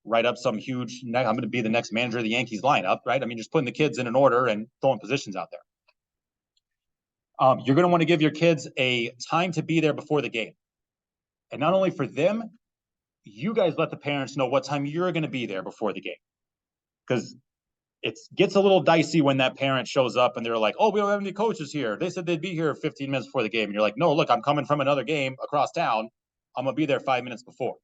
write up some huge, I'm going to be the next manager of the Yankees lineup, right? I mean, just putting the kids in an order and throwing positions out there. You're going to want to give your kids a time to be there before the game. And not only for them, you guys let the parents know what time you're going to be there before the game. Because it gets a little dicey when that parent shows up and they're like, oh, we don't have any coaches here. They said they'd be here 15 minutes before the game. And you're like, no, look, I'm coming from another game across town. I'm going to be there 5 minutes before,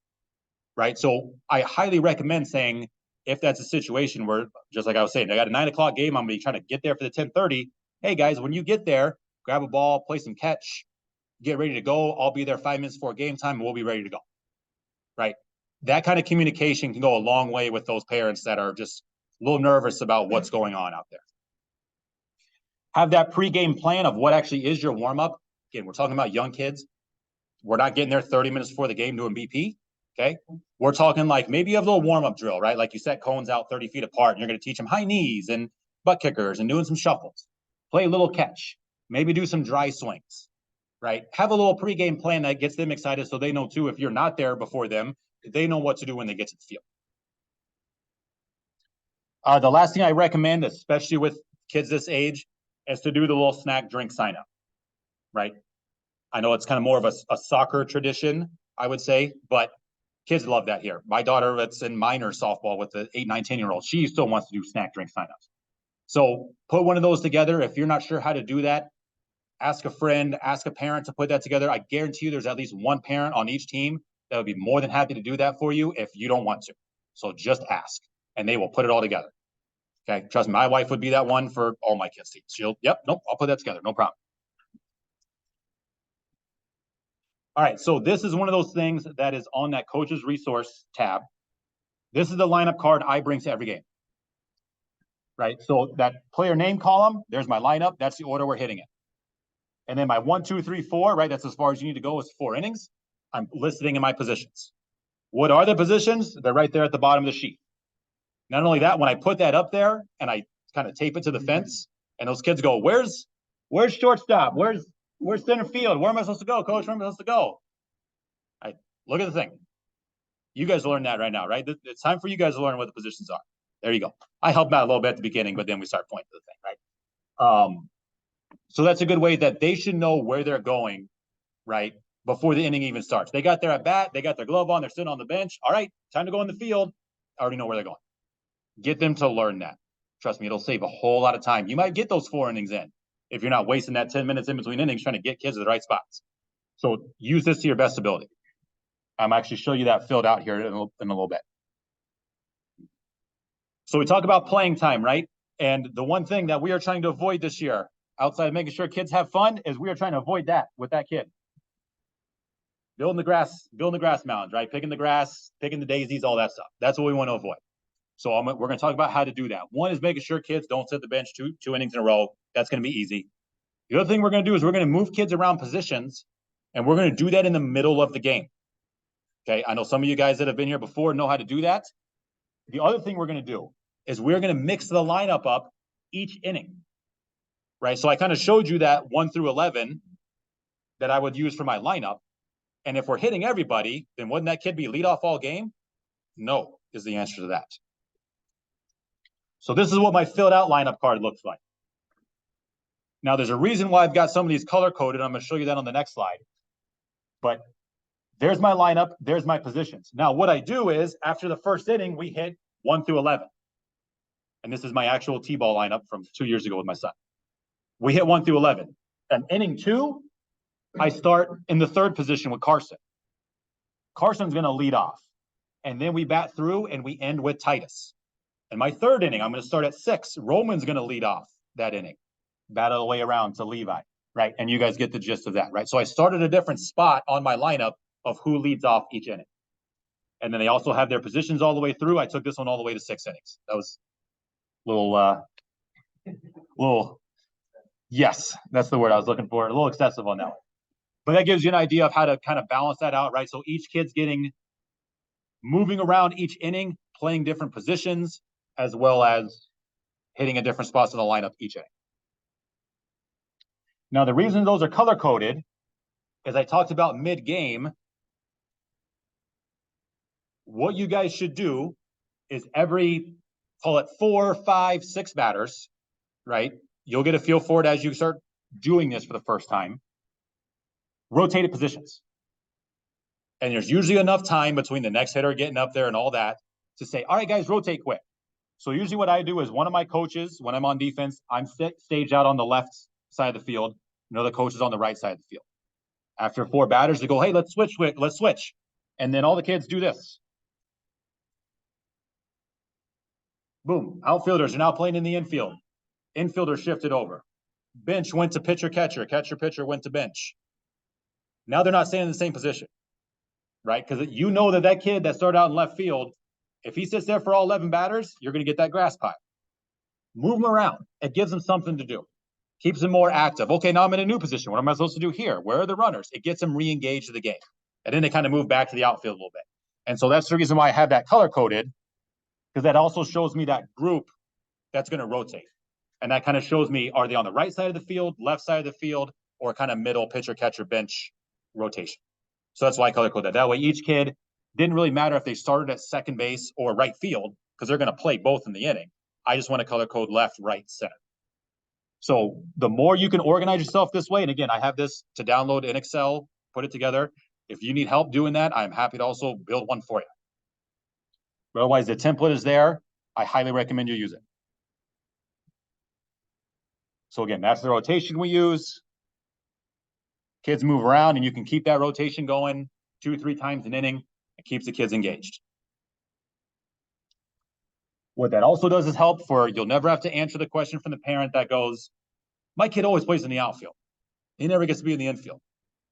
right? So I highly recommend saying, if that's a situation where, just like I was saying, I got a 9 o'clock game, I'm going to be trying to get there for the 10:30. Hey, guys, when you get there, grab a ball, play some catch, get ready to go. I'll be there 5 minutes before game time, and we'll be ready to go, right? That kind of communication can go a long way with those parents that are just a little nervous about what's going on out there. Have that pregame plan of what actually is your warm-up. Again, we're talking about young kids. We're not getting there 30 minutes before the game doing BP, okay? We're talking like maybe you have a little warm-up drill, right? Like you set cones out 30 feet apart, and you're going to teach them high knees and butt kickers and doing some shuffles. Play a little catch. Maybe do some dry swings, right? Have a little pregame plan that gets them excited so they know too, if you're not there before them, they know what to do when they get to the field. The last thing I recommend, especially with kids this age, is to do the little snack drink sign up, right? I know it's kind of more of a soccer tradition, I would say, but kids love that here. My daughter that's in minor softball with the 8, 9, 10-year-old, she still wants to do snack drink signups. So put one of those together. If you're not sure how to do that, ask a friend, ask a parent to put that together. I guarantee you there's at least one parent on each team that would be more than happy to do that for you if you don't want to. So just ask, and they will put it all together. Okay, trust me, my wife would be that one for all my kids' teams. I'll put that together, no problem. All right, so this is one of those things that is on that coach's resource tab. This is the lineup card I bring to every game, right? So that player name column, there's my lineup. That's the order we're hitting it. And then my 1, 2, 3, 4, right? That's as far as you need to go is 4 innings. I'm listing in my positions. What are the positions? They're right there at the bottom of the sheet. Not only that, when I put that up there and I kind of tape it to the fence, and those kids go, where's shortstop? Where's center field? Where am I supposed to go, coach? Where am I supposed to go? I look at the thing. You guys learn that right now, right? It's time for you guys to learn what the positions are. There you go. I helped out a little bit at the beginning, but then we start pointing to the thing, right? So that's a good way that they should know where they're going, right? Before the inning even starts. They got their at bat, they got their glove on, they're sitting on the bench. All right, time to go in the field. I already know where they're going. Get them to learn that. Trust me, it'll save a whole lot of time. You might get those 4 innings in if you're not wasting that 10 minutes in between innings trying to get kids to the right spots. So use this to your best ability. I'm actually show you that filled out here in a little bit. So we talk about playing time, right? And the one thing that we are trying to avoid this year outside of making sure kids have fun, is we are trying to avoid that with that kid. Building the grass mounds, right? Picking the grass, picking the daisies, all that stuff. That's what we want to avoid. So we're going to talk about how to do that. One is making sure kids don't sit the bench two innings in a row. That's going to be easy. The other thing we're going to do is we're going to move kids around positions, and we're going to do that in the middle of the game. Okay, I know some of you guys that have been here before know how to do that. The other thing we're going to do is we're going to mix the lineup up each inning, right? So I kind of showed you that 1 through 11 that I would use for my lineup. And if we're hitting everybody, then wouldn't that kid be leadoff all game? No, is the answer to that. So this is what my filled out lineup card looks like. Now, there's a reason why I've got some of these color coded. I'm going to show you that on the next slide. But there's my lineup. There's my positions. Now, what I do is after the first inning, we hit 1 through 11. And this is my actual T-ball lineup from 2 years ago with my son. We hit 1 through 11. And inning 2, I start in the third position with Carson. Carson's going to lead off. And then we bat through and we end with Titus. In my third inning, I'm going to start at 6. Roman's going to lead off that inning. Bat all the way around to Levi, right? And you guys get the gist of that, right? So I started a different spot on my lineup of who leads off each inning. And then they also have their positions all the way through. I took this one all the way to 6 innings. That was yes, that's the word I was looking for. A little excessive on that one. But that gives you an idea of how to kind of balance that out, right? So each kid's moving around each inning, playing different positions, as well as hitting a different spots in the lineup each inning. Now, the reason those are color-coded is I talked about mid-game. What you guys should do is every, call it 4, 5, 6 batters, right? You'll get a feel for it as you start doing this for the first time. Rotated positions. And there's usually enough time between the next hitter getting up there and all that to say, all right, guys, rotate quick. So usually what I do is one of my coaches, when I'm on defense, I'm staged out on the left side of the field. Another coach is on the right side of the field. After 4 batters, they go, hey, let's switch quick, let's switch. And then all the kids do this. Boom, outfielders are now playing in the infield. Infielder shifted over. Bench went to pitcher, catcher. Catcher, pitcher went to bench. Now they're not staying in the same position, right? Because you know that kid that started out in left field, if he sits there for all 11 batters, you're going to get that grass pile. Move them around. It gives them something to do. Keeps them more active. Okay, now I'm in a new position. What am I supposed to do here? Where are the runners? It gets them re-engaged in the game. And then they kind of move back to the outfield a little bit. And so that's the reason why I have that color-coded, because that also shows me that group that's going to rotate. And that kind of shows me, are they on the right side of the field, left side of the field, or kind of middle pitcher, catcher, bench rotation. So that's why I color-code that. That way each kid didn't really matter if they started at second base or right field, because they're going to play both in the inning. I just want to color code left, right, center. So the more you can organize yourself this way, and again, I have this to download in Excel, put it together. If you need help doing that, I'm happy to also build one for you. But otherwise, the template is there. I highly recommend you use it. So again, that's the rotation we use. Kids move around, and you can keep that rotation going 2 or 3 times an inning. It keeps the kids engaged. What that also does is help for, you'll never have to answer the question from the parent that goes, my kid always plays in the outfield. He never gets to be in the infield.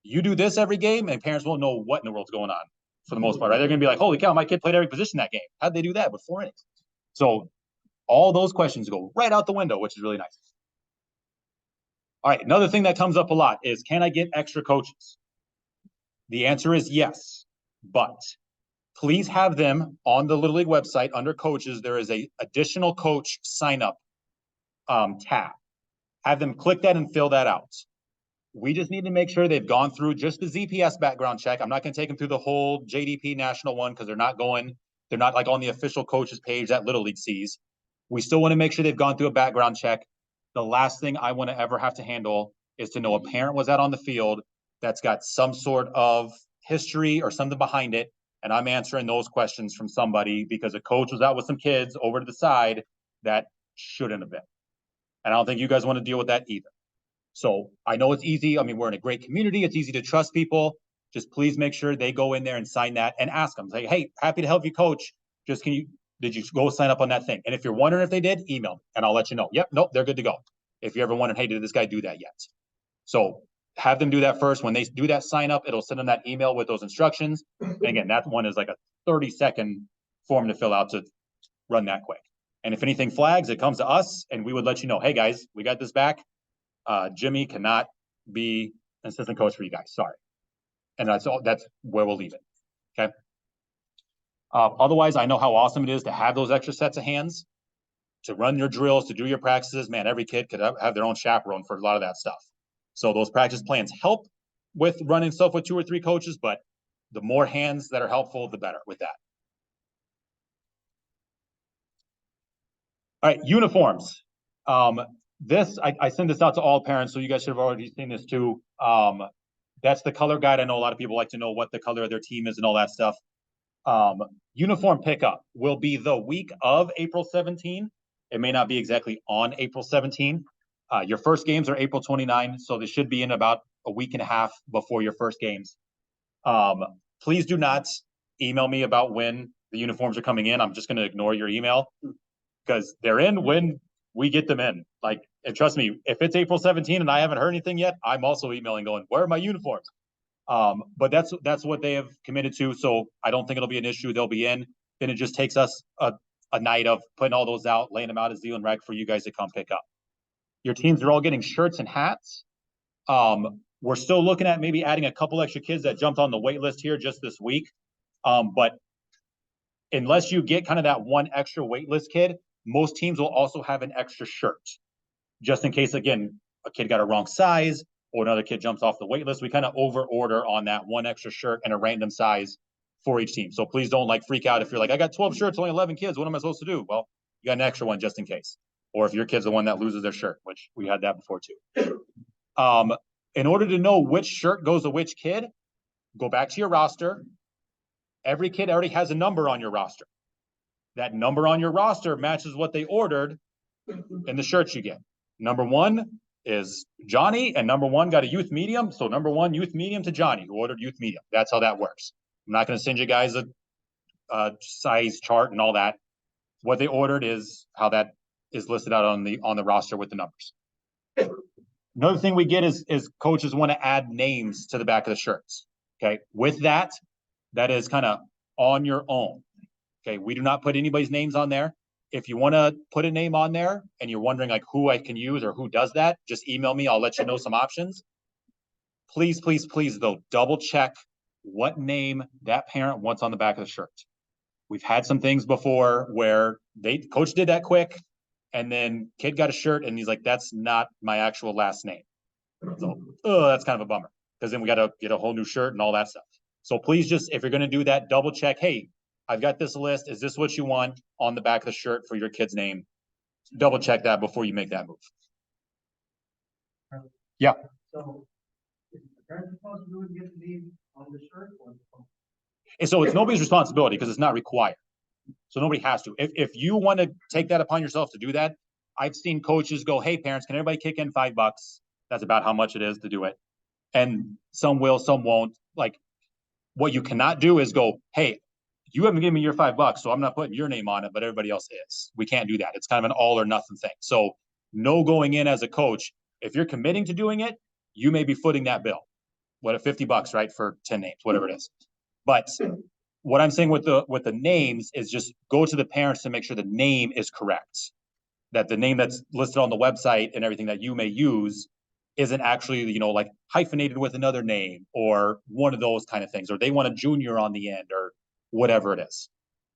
You do this every game, and parents won't know what in the world's going on for the most part, right? They're going to be like, holy cow, my kid played every position that game. How'd they do that with 4 innings? So all those questions go right out the window, which is really nice. All right, another thing that comes up a lot is, can I get extra coaches? The answer is yes, but please have them on the Little League website under coaches. There is a additional coach sign up tab. Have them click that and fill that out. We just need to make sure they've gone through just the ZPS background check. I'm not going to take them through the whole JDP national one because they're not like on the official coaches page that Little League sees. We still want to make sure they've gone through a background check. The last thing I want to ever have to handle is to know a parent was out on the field that's got some sort of history or something behind it, and I'm answering those questions from somebody because a coach was out with some kids over to the side that shouldn't have been. And I don't think you guys want to deal with that either. So I know it's easy. I mean, we're in a great community. It's easy to trust people. Just please make sure they go in there and sign that and ask them. Say, hey, happy to help you, coach. Just did you go sign up on that thing? And if you're wondering if they did, email me and I'll let you know. Yep, nope, they're good to go. if you ever wondered, hey, did this guy do that yet? So have them do that first. When they do that sign up, it'll send them that email with those instructions. And again, that one is like a 30-second form to fill out to run that quick. And if anything flags, it comes to us and we would let you know, hey guys, we got this back. Jimmy cannot be an assistant coach for you guys. Sorry. And that's where we'll leave it. Okay. Otherwise, I know how awesome it is to have those extra sets of hands to run your drills, to do your practices. Man, every kid could have their own chaperone for a lot of that stuff. So those practice plans help with running stuff with 2 or 3 coaches, but the more hands that are helpful, the better with that. All right, uniforms. This, I send this out to all parents, so you guys should have already seen this too. That's the color guide. I know a lot of people like to know what the color of their team is and all that stuff. Uniform pickup will be the week of April 17. It may not be exactly on April 17. Your first games are April 29, so they should be in about a week and a half before your first games. Please do not email me about when the uniforms are coming in. I'm just going to ignore your email because they're in when we get them in. Like, and trust me, if it's April 17 and I haven't heard anything yet, I'm also emailing going, where are my uniforms? But that's what they have committed to. So I don't think it'll be an issue. They'll be in. Then it just takes us a night of putting all those out, laying them out as deal and rec for you guys to come pick up. Your teams are all getting shirts and hats. We're still looking at maybe adding a couple extra kids that jumped on the wait list here just this week. But unless you get kind of that one extra wait list kid, most teams will also have an extra shirt. Just in case, again, a kid got a wrong size or another kid jumps off the wait list, we kind of over order on that one extra shirt and a random size for each team. So please don't like freak out if you're like, I got 12 shirts, only 11 kids. What am I supposed to do? Well, you got an extra one just in case. Or if your kid's the one that loses their shirt, which we had that before too. In order to know which shirt goes to which kid, go back to your roster. Every kid already has a number on your roster. That number on your roster matches what they ordered in the shirts you get. Number 1 is Johnny, and number 1 got a youth medium. So number 1 youth medium to Johnny, who ordered youth medium. That's how that works. I'm not going to send you guys a size chart and all that. What they ordered is how that is listed out on the roster with the numbers. Another thing we get is coaches want to add names to the back of the shirts. Okay, with that is kind of on your own. Okay, we do not put anybody's names on there. If you want to put a name on there and you're wondering like who I can use or who does that, just email me. I'll let you know some options. Please, please, please, though, double check what name that parent wants on the back of the shirt. We've had some things before where coach did that quick, and then kid got a shirt and he's like, that's not my actual last name. So, that's kind of a bummer because then we got to get a whole new shirt and all that stuff. So please just, if you're going to do that, double check, hey, I've got this list. Is this what you want on the back of the shirt for your kid's name? Double check that before you make that move. Yeah. So, is the parent's responsibility to get the name on the shirt or? And so it's nobody's responsibility because it's not required. So nobody has to. If you want to take that upon yourself to do that, I've seen coaches go, hey, parents, can everybody kick in $5? That's about how much it is to do it. And some will, some won't. Like, what you cannot do is go, hey, you haven't given me your $5, so I'm not putting your name on it, but everybody else is. We can't do that. It's kind of an all or nothing thing. So no going in as a coach. If you're committing to doing it, you may be footing that bill. What, at $50, right? For 10 names, whatever it is. But what I'm saying with the names is just go to the parents to make sure the name is correct. That the name that's listed on the website and everything that you may use isn't actually, like hyphenated with another name or one of those kind of things, or they want a junior on the end or whatever it is,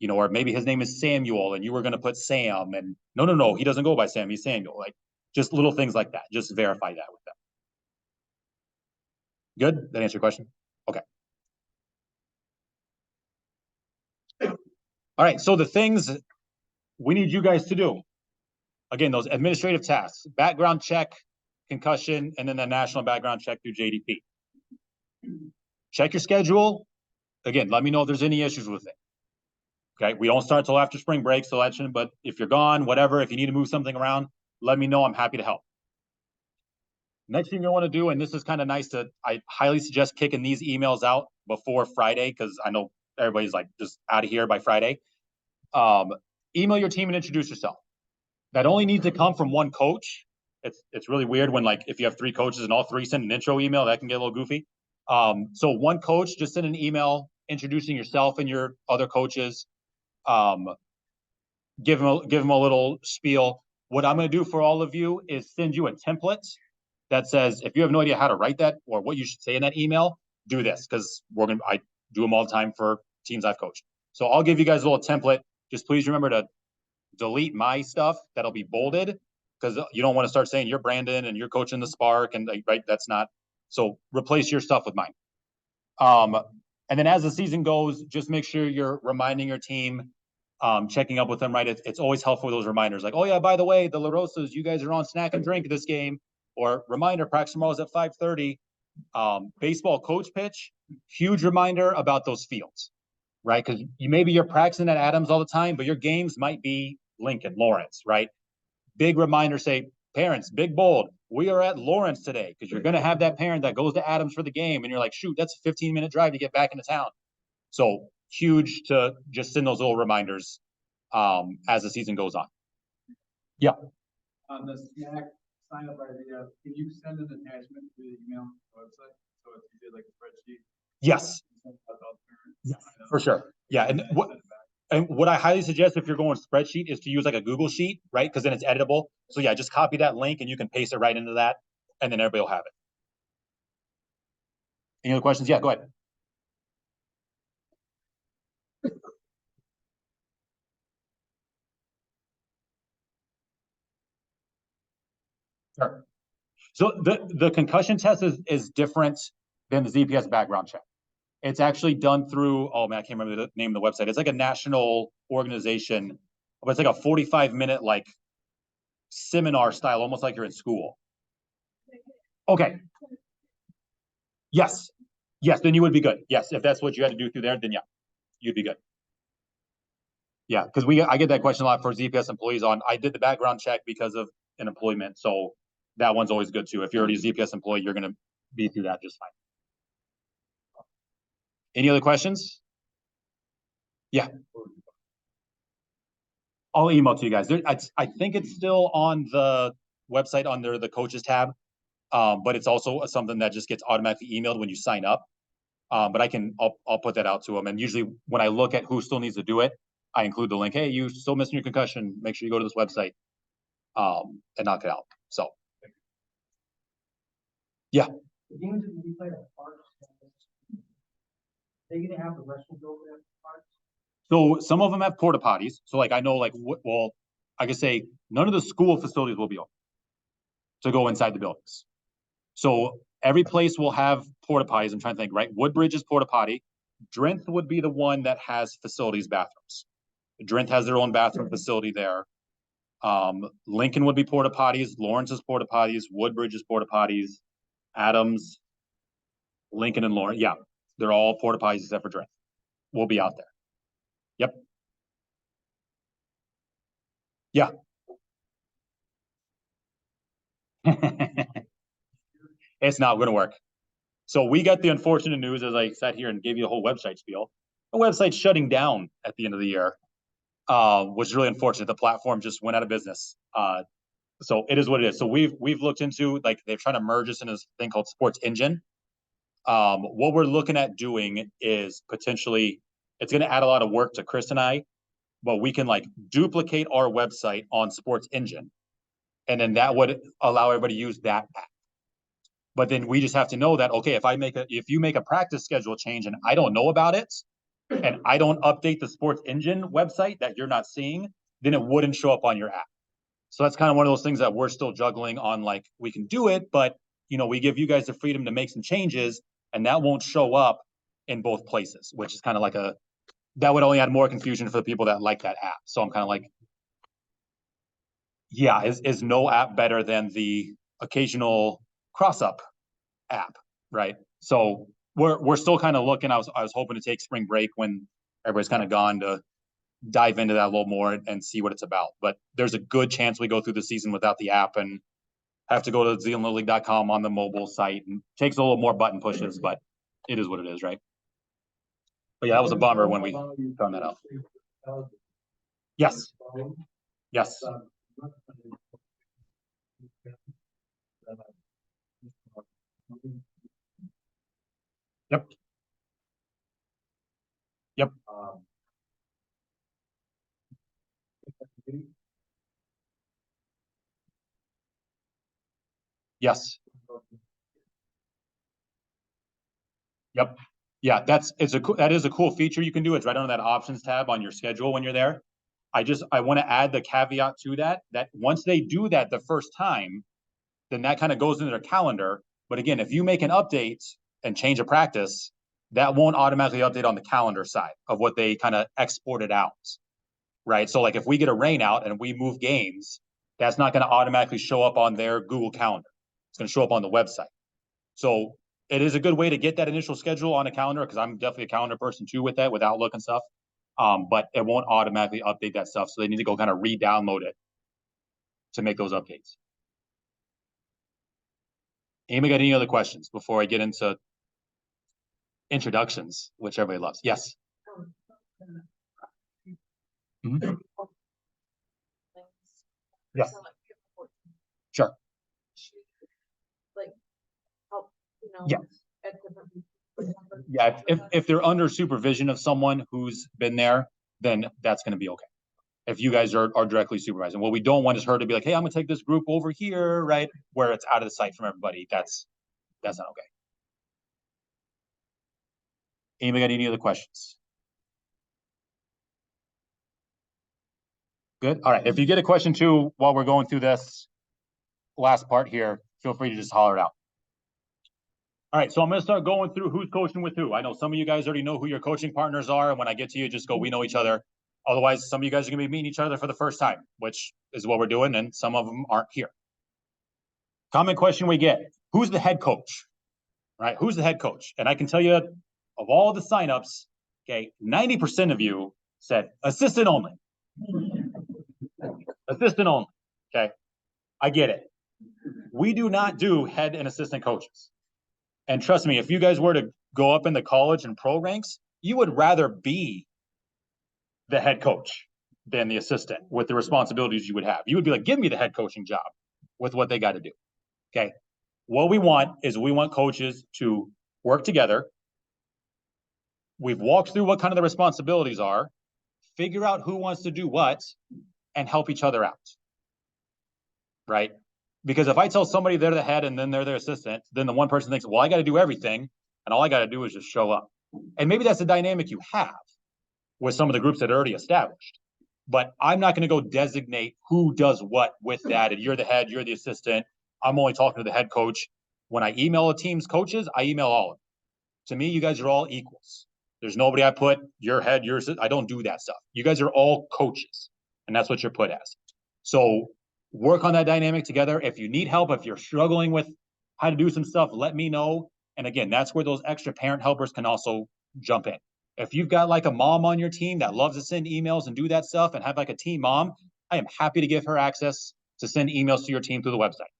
or maybe his name is Samuel and you were going to put Sam and no, he doesn't go by Sam, he's Samuel. Like just little things like that. Just verify that with them. Good? That answer your question? Okay. All right. So the things we need you guys to do, again, those administrative tasks, background check, concussion, and then the national background check through JDP. Check your schedule. Again, let me know if there's any issues with it. Okay, we don't start till after spring break selection, but if you're gone, whatever, if you need to move something around, let me know. I'm happy to help. Next thing you want to do, and this is kind of nice I highly suggest kicking these emails out before Friday because I know everybody's like just out of here by Friday. Email your team and introduce yourself. That only needs to come from one coach. It's really weird when like if you have three coaches and all three send an intro email, that can get a little goofy. So one coach just send an email introducing yourself and your other coaches. Give them a little spiel. What I'm going to do for all of you is send you a template that says if you have no idea how to write that or what you should say in that email, do this because I do them all the time for teams I've coached. So I'll give you guys a little template. Just please remember to delete my stuff that'll be bolded because you don't want to start saying you're Brandon and you're coaching the Spark and right. That's not. So replace your stuff with mine. And then as the season goes, just make sure you're reminding your team, checking up with them, right? It's always helpful with those reminders like, oh yeah, by the way, the La Rosas, you guys are on snack and drink this game, or reminder, practice tomorrow's at 5:30. Baseball coach pitch, huge reminder about those fields, right? Because maybe you're practicing at Adams all the time, but your games might be Lincoln, Lawrence, right? Big reminder, say, parents, big bold, we are at Lawrence today, because you're going to have that parent that goes to Adams for the game, and you're like, shoot, that's a 15-minute drive to get back into town. So huge to just send those little reminders as the season goes on. Yeah. On the snack sign up idea, can you send an attachment to the email website? So it's easy like a spreadsheet? Yes. Yes, for sure. Yeah. And what I highly suggest if you're going spreadsheet is to use like a Google sheet, right? Because then it's editable. So yeah, just copy that link and you can paste it right into that, and then everybody will have it. Any other questions? Yeah, go ahead. Sure. So the concussion test is different than the ZPS background check. It's actually done through, oh man, I can't remember the name of the website. It's like a national organization, but it's like a 45-minute like seminar style, almost like you're in school. Okay. Yes. Yes, then you would be good. Yes, if that's what you had to do through there, then yeah, you'd be good. Yeah, because I get that question a lot for ZPS employees on, I did the background check because of an employment. So that one's always good too. If you're already a ZPS employee, you're going to be through that just fine. Any other questions? Yeah. I'll email to you guys. I think it's still on the website under the coaches tab, but it's also something that just gets automatically emailed when you sign up. But I'll put that out to them. And usually when I look at who still needs to do it, I include the link. Hey, you still missing your concussion? Make sure you go to this website and knock it out. So, yeah. The games that we play at parks, they gonna have the restrooms over there at the parks? So some of them have porta potties. So like I know like well, I could say none of the school facilities will be open to go inside the buildings. So every place will have porta potties. I'm trying to think, right? Woodbridge is porta potty. Drenth would be the one that has facilities bathrooms. Drenth has their own bathroom facility there. Lincoln would be porta potties. Lawrence is porta potties. Woodbridge is porta potties. Adams, Lincoln, and Lawrence. Yeah, they're all porta potties except for Drenth. We'll be out there. Yep. Yeah. It's not going to work. So we got the unfortunate news, as I sat here and gave you the whole website spiel. The website's shutting down at the end of the year, which is really unfortunate. The platform just went out of business. So it is what it is. So we've looked into, like, they're trying to merge us in this thing called Sports Engine. What we're looking at doing is potentially, it's going to add a lot of work to Chris and I, but we can like duplicate our website on Sports Engine. And then that would allow everybody to use that app. But then we just have to know that, okay, if you make a practice schedule change and I don't know about it, and I don't update the Sports Engine website that you're not seeing, then it wouldn't show up on your app. So that's kind of one of those things that we're still juggling on, like, we can do it, but we give you guys the freedom to make some changes, and that won't show up in both places, which is kind of like that would only add more confusion for the people that like that app. So I'm kind of like, yeah, is no app better than the occasional cross-up app, right? So we're still kind of looking. I was hoping to take spring break when everybody's kind of gone to dive into that a little more and see what it's about. But there's a good chance we go through the season without the app and have to go to zealandlittleague.com on the mobile site, and takes a little more button pushes, but it is what it is, right? But yeah, that was a bummer when we found that out. Yes. Yes. Yep. Yep. Yes. Yep. Yeah, that is a cool feature you can do. It's right under that options tab on your schedule when you're there. I want to add the caveat to that once they do that the first time, then that kind of goes into their calendar. But again, if you make an update and change a practice, that won't automatically update on the calendar side of what they kind of exported out. Right. So like if we get a rain out and we move games, that's not going to automatically show up on their Google Calendar. It's going to show up on the website. So it is a good way to get that initial schedule on a calendar, because I'm definitely a calendar person too with that, with Outlook and stuff. But it won't automatically update that stuff. So they need to go kind of re-download it to make those updates. Anybody got any other questions before I get into introductions, which everybody loves? Yes. Mhm. Yes. Sure. Like, help, you know. Yeah. At different. Yeah, if they're under supervision of someone who's been there, then that's going to be okay. If you guys are directly supervising, what we don't want is her to be like, hey, I'm gonna take this group over here, right? Where it's out of the sight from everybody. That's not okay. Anybody got any other questions? Good. All right. If you get a question too, while we're going through this last part here, feel free to just holler it out. All right. So I'm going to start going through who's coaching with who. I know some of you guys already know who your coaching partners are. And when I get to you, just go, we know each other. Otherwise, some of you guys are going to be meeting each other for the first time, which is what we're doing. And some of them aren't here. Common question we get: who's the head coach? Right? Who's the head coach? And I can tell you, of all the signups, okay, 90% of you said assistant only. Assistant only. Okay. I get it. We do not do head and assistant coaches. And trust me, if you guys were to go up in the college and pro ranks, you would rather be the head coach than the assistant with the responsibilities you would have. You would be like, give me the head coaching job with what they got to do. Okay. What we want is we want coaches to work together. We've walked through what kind of the responsibilities are, figure out who wants to do what, and help each other out. Right? Because if I tell somebody they're the head and then they're their assistant, then the one person thinks, well, I got to do everything, and all I got to do is just show up. And maybe that's the dynamic you have with some of the groups that are already established. But I'm not going to go designate who does what with that. And you're the head, you're the assistant. I'm only talking to the head coach. When I email a team's coaches, I email all of them. To me, you guys are all equals. There's nobody I put your head, yours. I don't do that stuff. You guys are all coaches, and that's what you're put as. So work on that dynamic together. If you need help, if you're struggling with how to do some stuff, let me know. And again, that's where those extra parent helpers can also jump in. If you've got like a mom on your team that loves to send emails and do that stuff and have like a team mom, I am happy to give her access to send emails to your team through the website.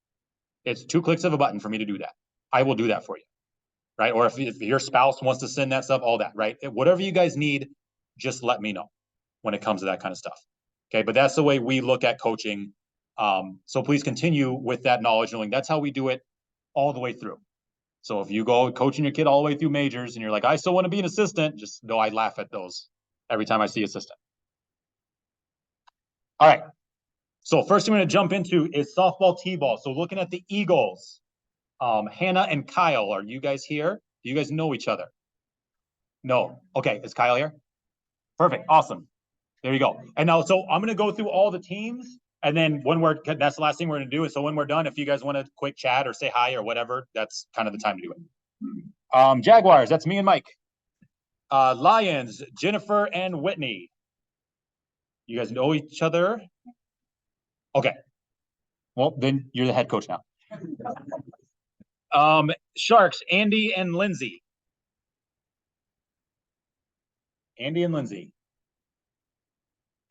It's 2 clicks of a button for me to do that. I will do that for you. Right? Or if your spouse wants to send that stuff, all that, right? Whatever you guys need, just let me know when it comes to that kind of stuff. Okay. But that's the way we look at coaching. So please continue with that knowledge, knowing that's how we do it all the way through. So if you go coaching your kid all the way through majors and you're like, I still want to be an assistant, just know I laugh at those every time I see assistant. All right. So first thing I'm going to jump into is softball t-ball. So looking at the Eagles, Hannah and Kyle, are you guys here? Do you guys know each other? No. Okay. Is Kyle here? Perfect. Awesome. There you go. And now, so I'm going to go through all the teams. And then that's the last thing we're going to do. And so when we're done, if you guys want to quick chat or say hi or whatever, that's kind of the time to do it. Jaguars, that's me and Mike. Lions, Jennifer and Whitney. You guys know each other? Okay. Well, then you're the head coach now. Sharks, Andy and Lindsay. Andy and Lindsay.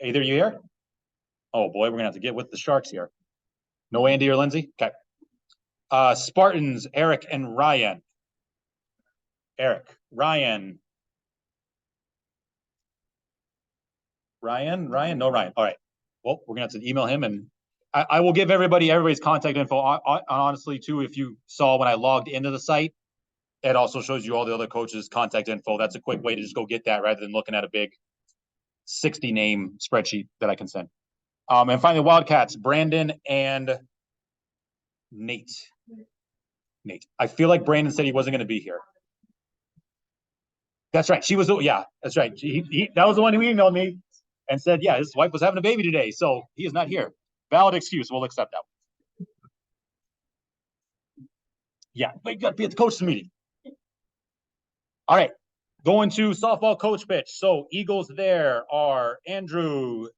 Either you here? Oh boy, we're gonna have to get with the Sharks here. No Andy or Lindsay? Okay. Spartans, Eric and Ryan. Eric, Ryan. Ryan, no Ryan. All right. Well, we're gonna have to email him, and I will give everybody's contact info. Honestly, too, if you saw when I logged into the site, It also shows you all the other coaches' contact info. That's a quick way to just go get that rather than looking at a big 60 name spreadsheet that I can send. And finally, Wildcats, Brandon and Nate. Nate. I feel like Brandon said he wasn't going to be here. That's right. She was, yeah, that's right. That was the one who emailed me and said, yeah, his wife was having a baby today, so he is not here. Valid excuse. We'll accept that. Yeah, but you got to be at the coaches meeting. All right, going to softball coach pitch. So Eagles there are Andrew,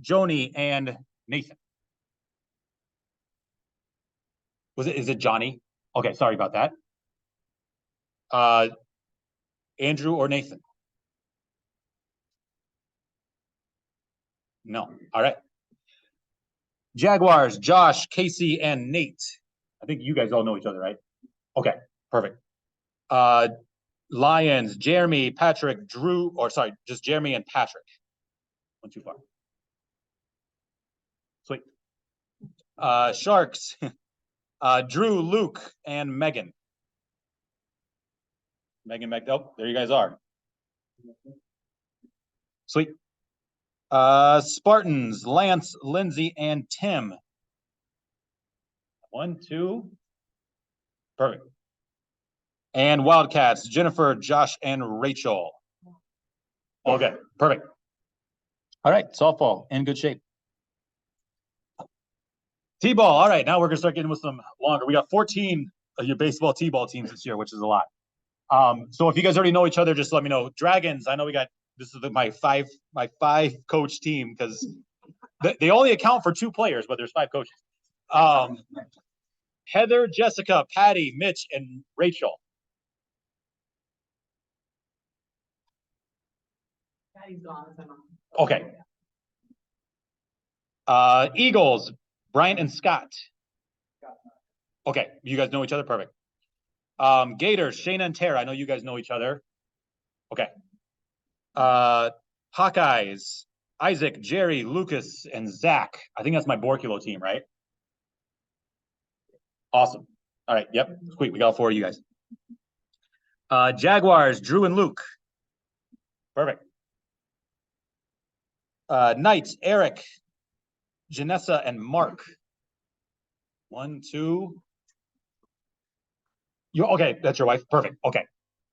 Joni, and Nathan. Is it Johnny? Okay, sorry about that. Andrew or Nathan? No. All right. Jaguars, Josh, Casey, and Nate. I think you guys all know each other, right? Okay, perfect. Lions, Jeremy, Patrick, Drew, or sorry, just Jeremy and Patrick. One too far. Sweet. Sharks, Drew, Luke, and Megan. Oh, there you guys are. Sweet. Spartans, Lance, Lindsay, and Tim. 1, 2. Perfect. And Wildcats, Jennifer, Josh, and Rachel. Okay, perfect. All right, softball in good shape. T-ball, all right, now we're gonna start getting with some longer. We got 14 of your baseball T-ball teams this year, which is a lot. So if you guys already know each other, just let me know. Dragons, I know this is my five coach team because they only account for 2 players, but there's 5 coaches. Heather, Jessica, Patty, Mitch, and Rachel. Patty's gone. Okay. Eagles, Brian and Scott. Okay, you guys know each other? Perfect. Gators, Shayna and Tara. I know you guys know each other. Okay. Hawkeyes, Isaac, Jerry, Lucas, and Zach. I think that's my Borculo team, right? Awesome. All right, yep, sweet. We got 4 of you guys. Jaguars, Drew and Luke. Perfect. Knights, Eric, Janessa, and Mark. 1, 2. You okay? That's your wife. Perfect. Okay.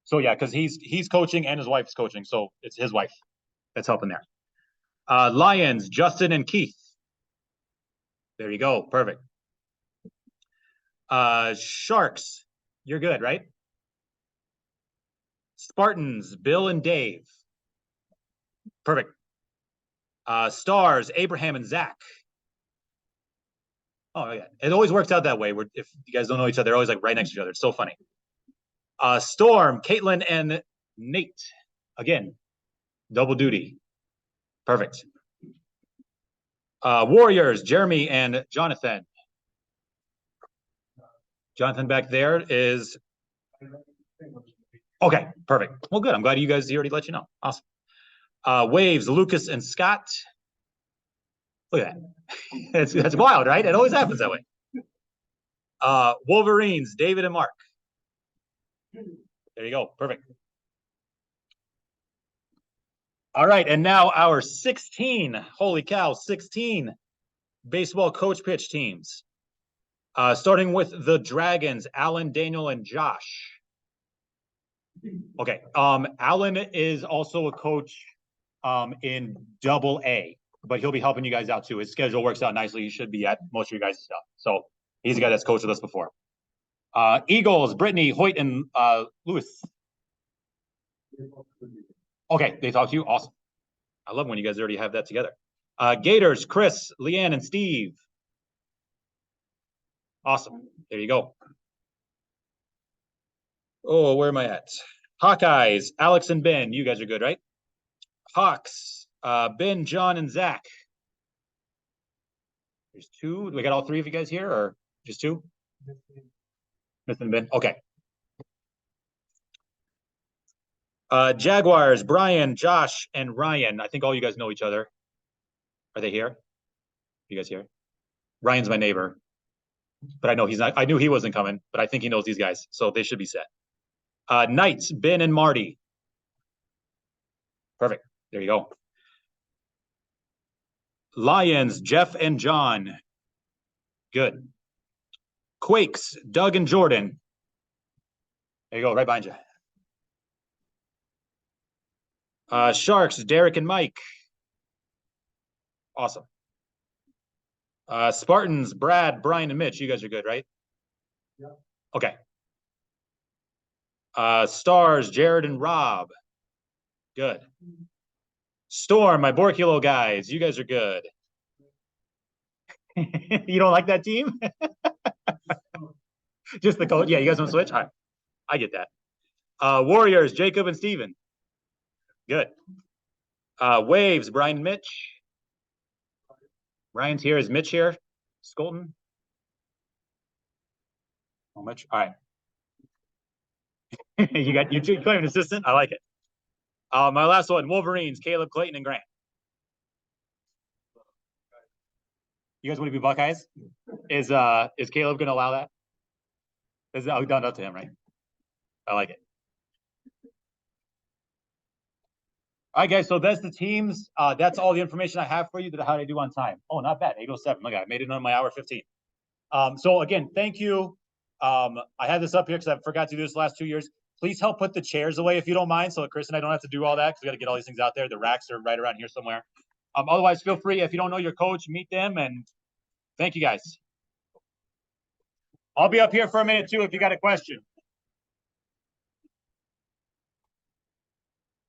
So yeah, because he's coaching and his wife's coaching, so it's his wife that's helping there. Lions, Justin and Keith. There you go. Perfect. Sharks, you're good, right? Spartans, Bill and Dave. Perfect. Stars, Abraham and Zach. Oh yeah, it always works out that way. If you guys don't know each other, they're always like right next to each other. It's so funny. Storm, Caitlin, and Nate. Again, double duty. Perfect. Warriors, Jeremy and Jonathan. Jonathan back there is. Okay, perfect. Well, good. I'm glad you guys he already let you know. Awesome. Waves, Lucas and Scott. Look at that. That's wild, right? It always happens that way. Wolverines, David and Mark. There you go. Perfect. All right, and now our 16, holy cow, 16 baseball coach pitch teams. Starting with the Dragons, Alan, Daniel, and Josh. Okay, Alan is also a coach in Double-A, but he'll be helping you guys out too. His schedule works out nicely. He should be at most of your guys' stuff. So he's a guy that's coached with us before. Eagles, Brittany, Hoyt, and Lewis. Okay, they talk to you? Awesome. I love when you guys already have that together. Gators, Chris, Leanne, and Steve. Awesome. There you go. Oh, where am I at? Hawkeyes, Alex and Ben. You guys are good, right? Hawks, Ben, John, and Zach. There's 2. Do we got all 3 of you guys here, or just 2? Missing Ben. Okay. Jaguars, Brian, Josh, and Ryan. I think all you guys know each other. Are they here? You guys here? Ryan's my neighbor, but I know he's not. I knew he wasn't coming, but I think he knows these guys, so they should be set. Knights, Ben and Marty. Perfect. There you go. Lions, Jeff and John. Good. Quakes, Doug and Jordan. There you go, right behind you. Sharks, Derek and Mike. Awesome. Spartans, Brad, Brian, and Mitch. You guys are good, right? Yep. Okay. Stars, Jared and Rob. Good. Storm, my Borculo guys. You guys are good. You don't like that team? Just the coach. Yeah, you guys want to switch? All right. I get that. Warriors, Jacob and Steven. Good. Waves, Brian and Mitch. Ryan's here. Is Mitch here? Skolton? Oh, Mitch. All right. you claim an assistant. I like it. My last one, Wolverines, Caleb, Clayton, and Grant. You guys want to be Buckeyes? Is Caleb gonna allow that? Is that done up to him, right? I like it. All right, guys. So that's the teams. That's all the information I have for you. How did I do on time? Oh, not bad. 8:07. Look, I made it on my hour 15. So again, thank you. I had this up here because I forgot to do this the last 2 years. Please help put the chairs away if you don't mind, so that Chris and I don't have to do all that because we got to get all these things out there. The racks are right around here somewhere. Otherwise, feel free, if you don't know your coach, meet them, and thank you guys. I'll be up here for a minute too if you got a question.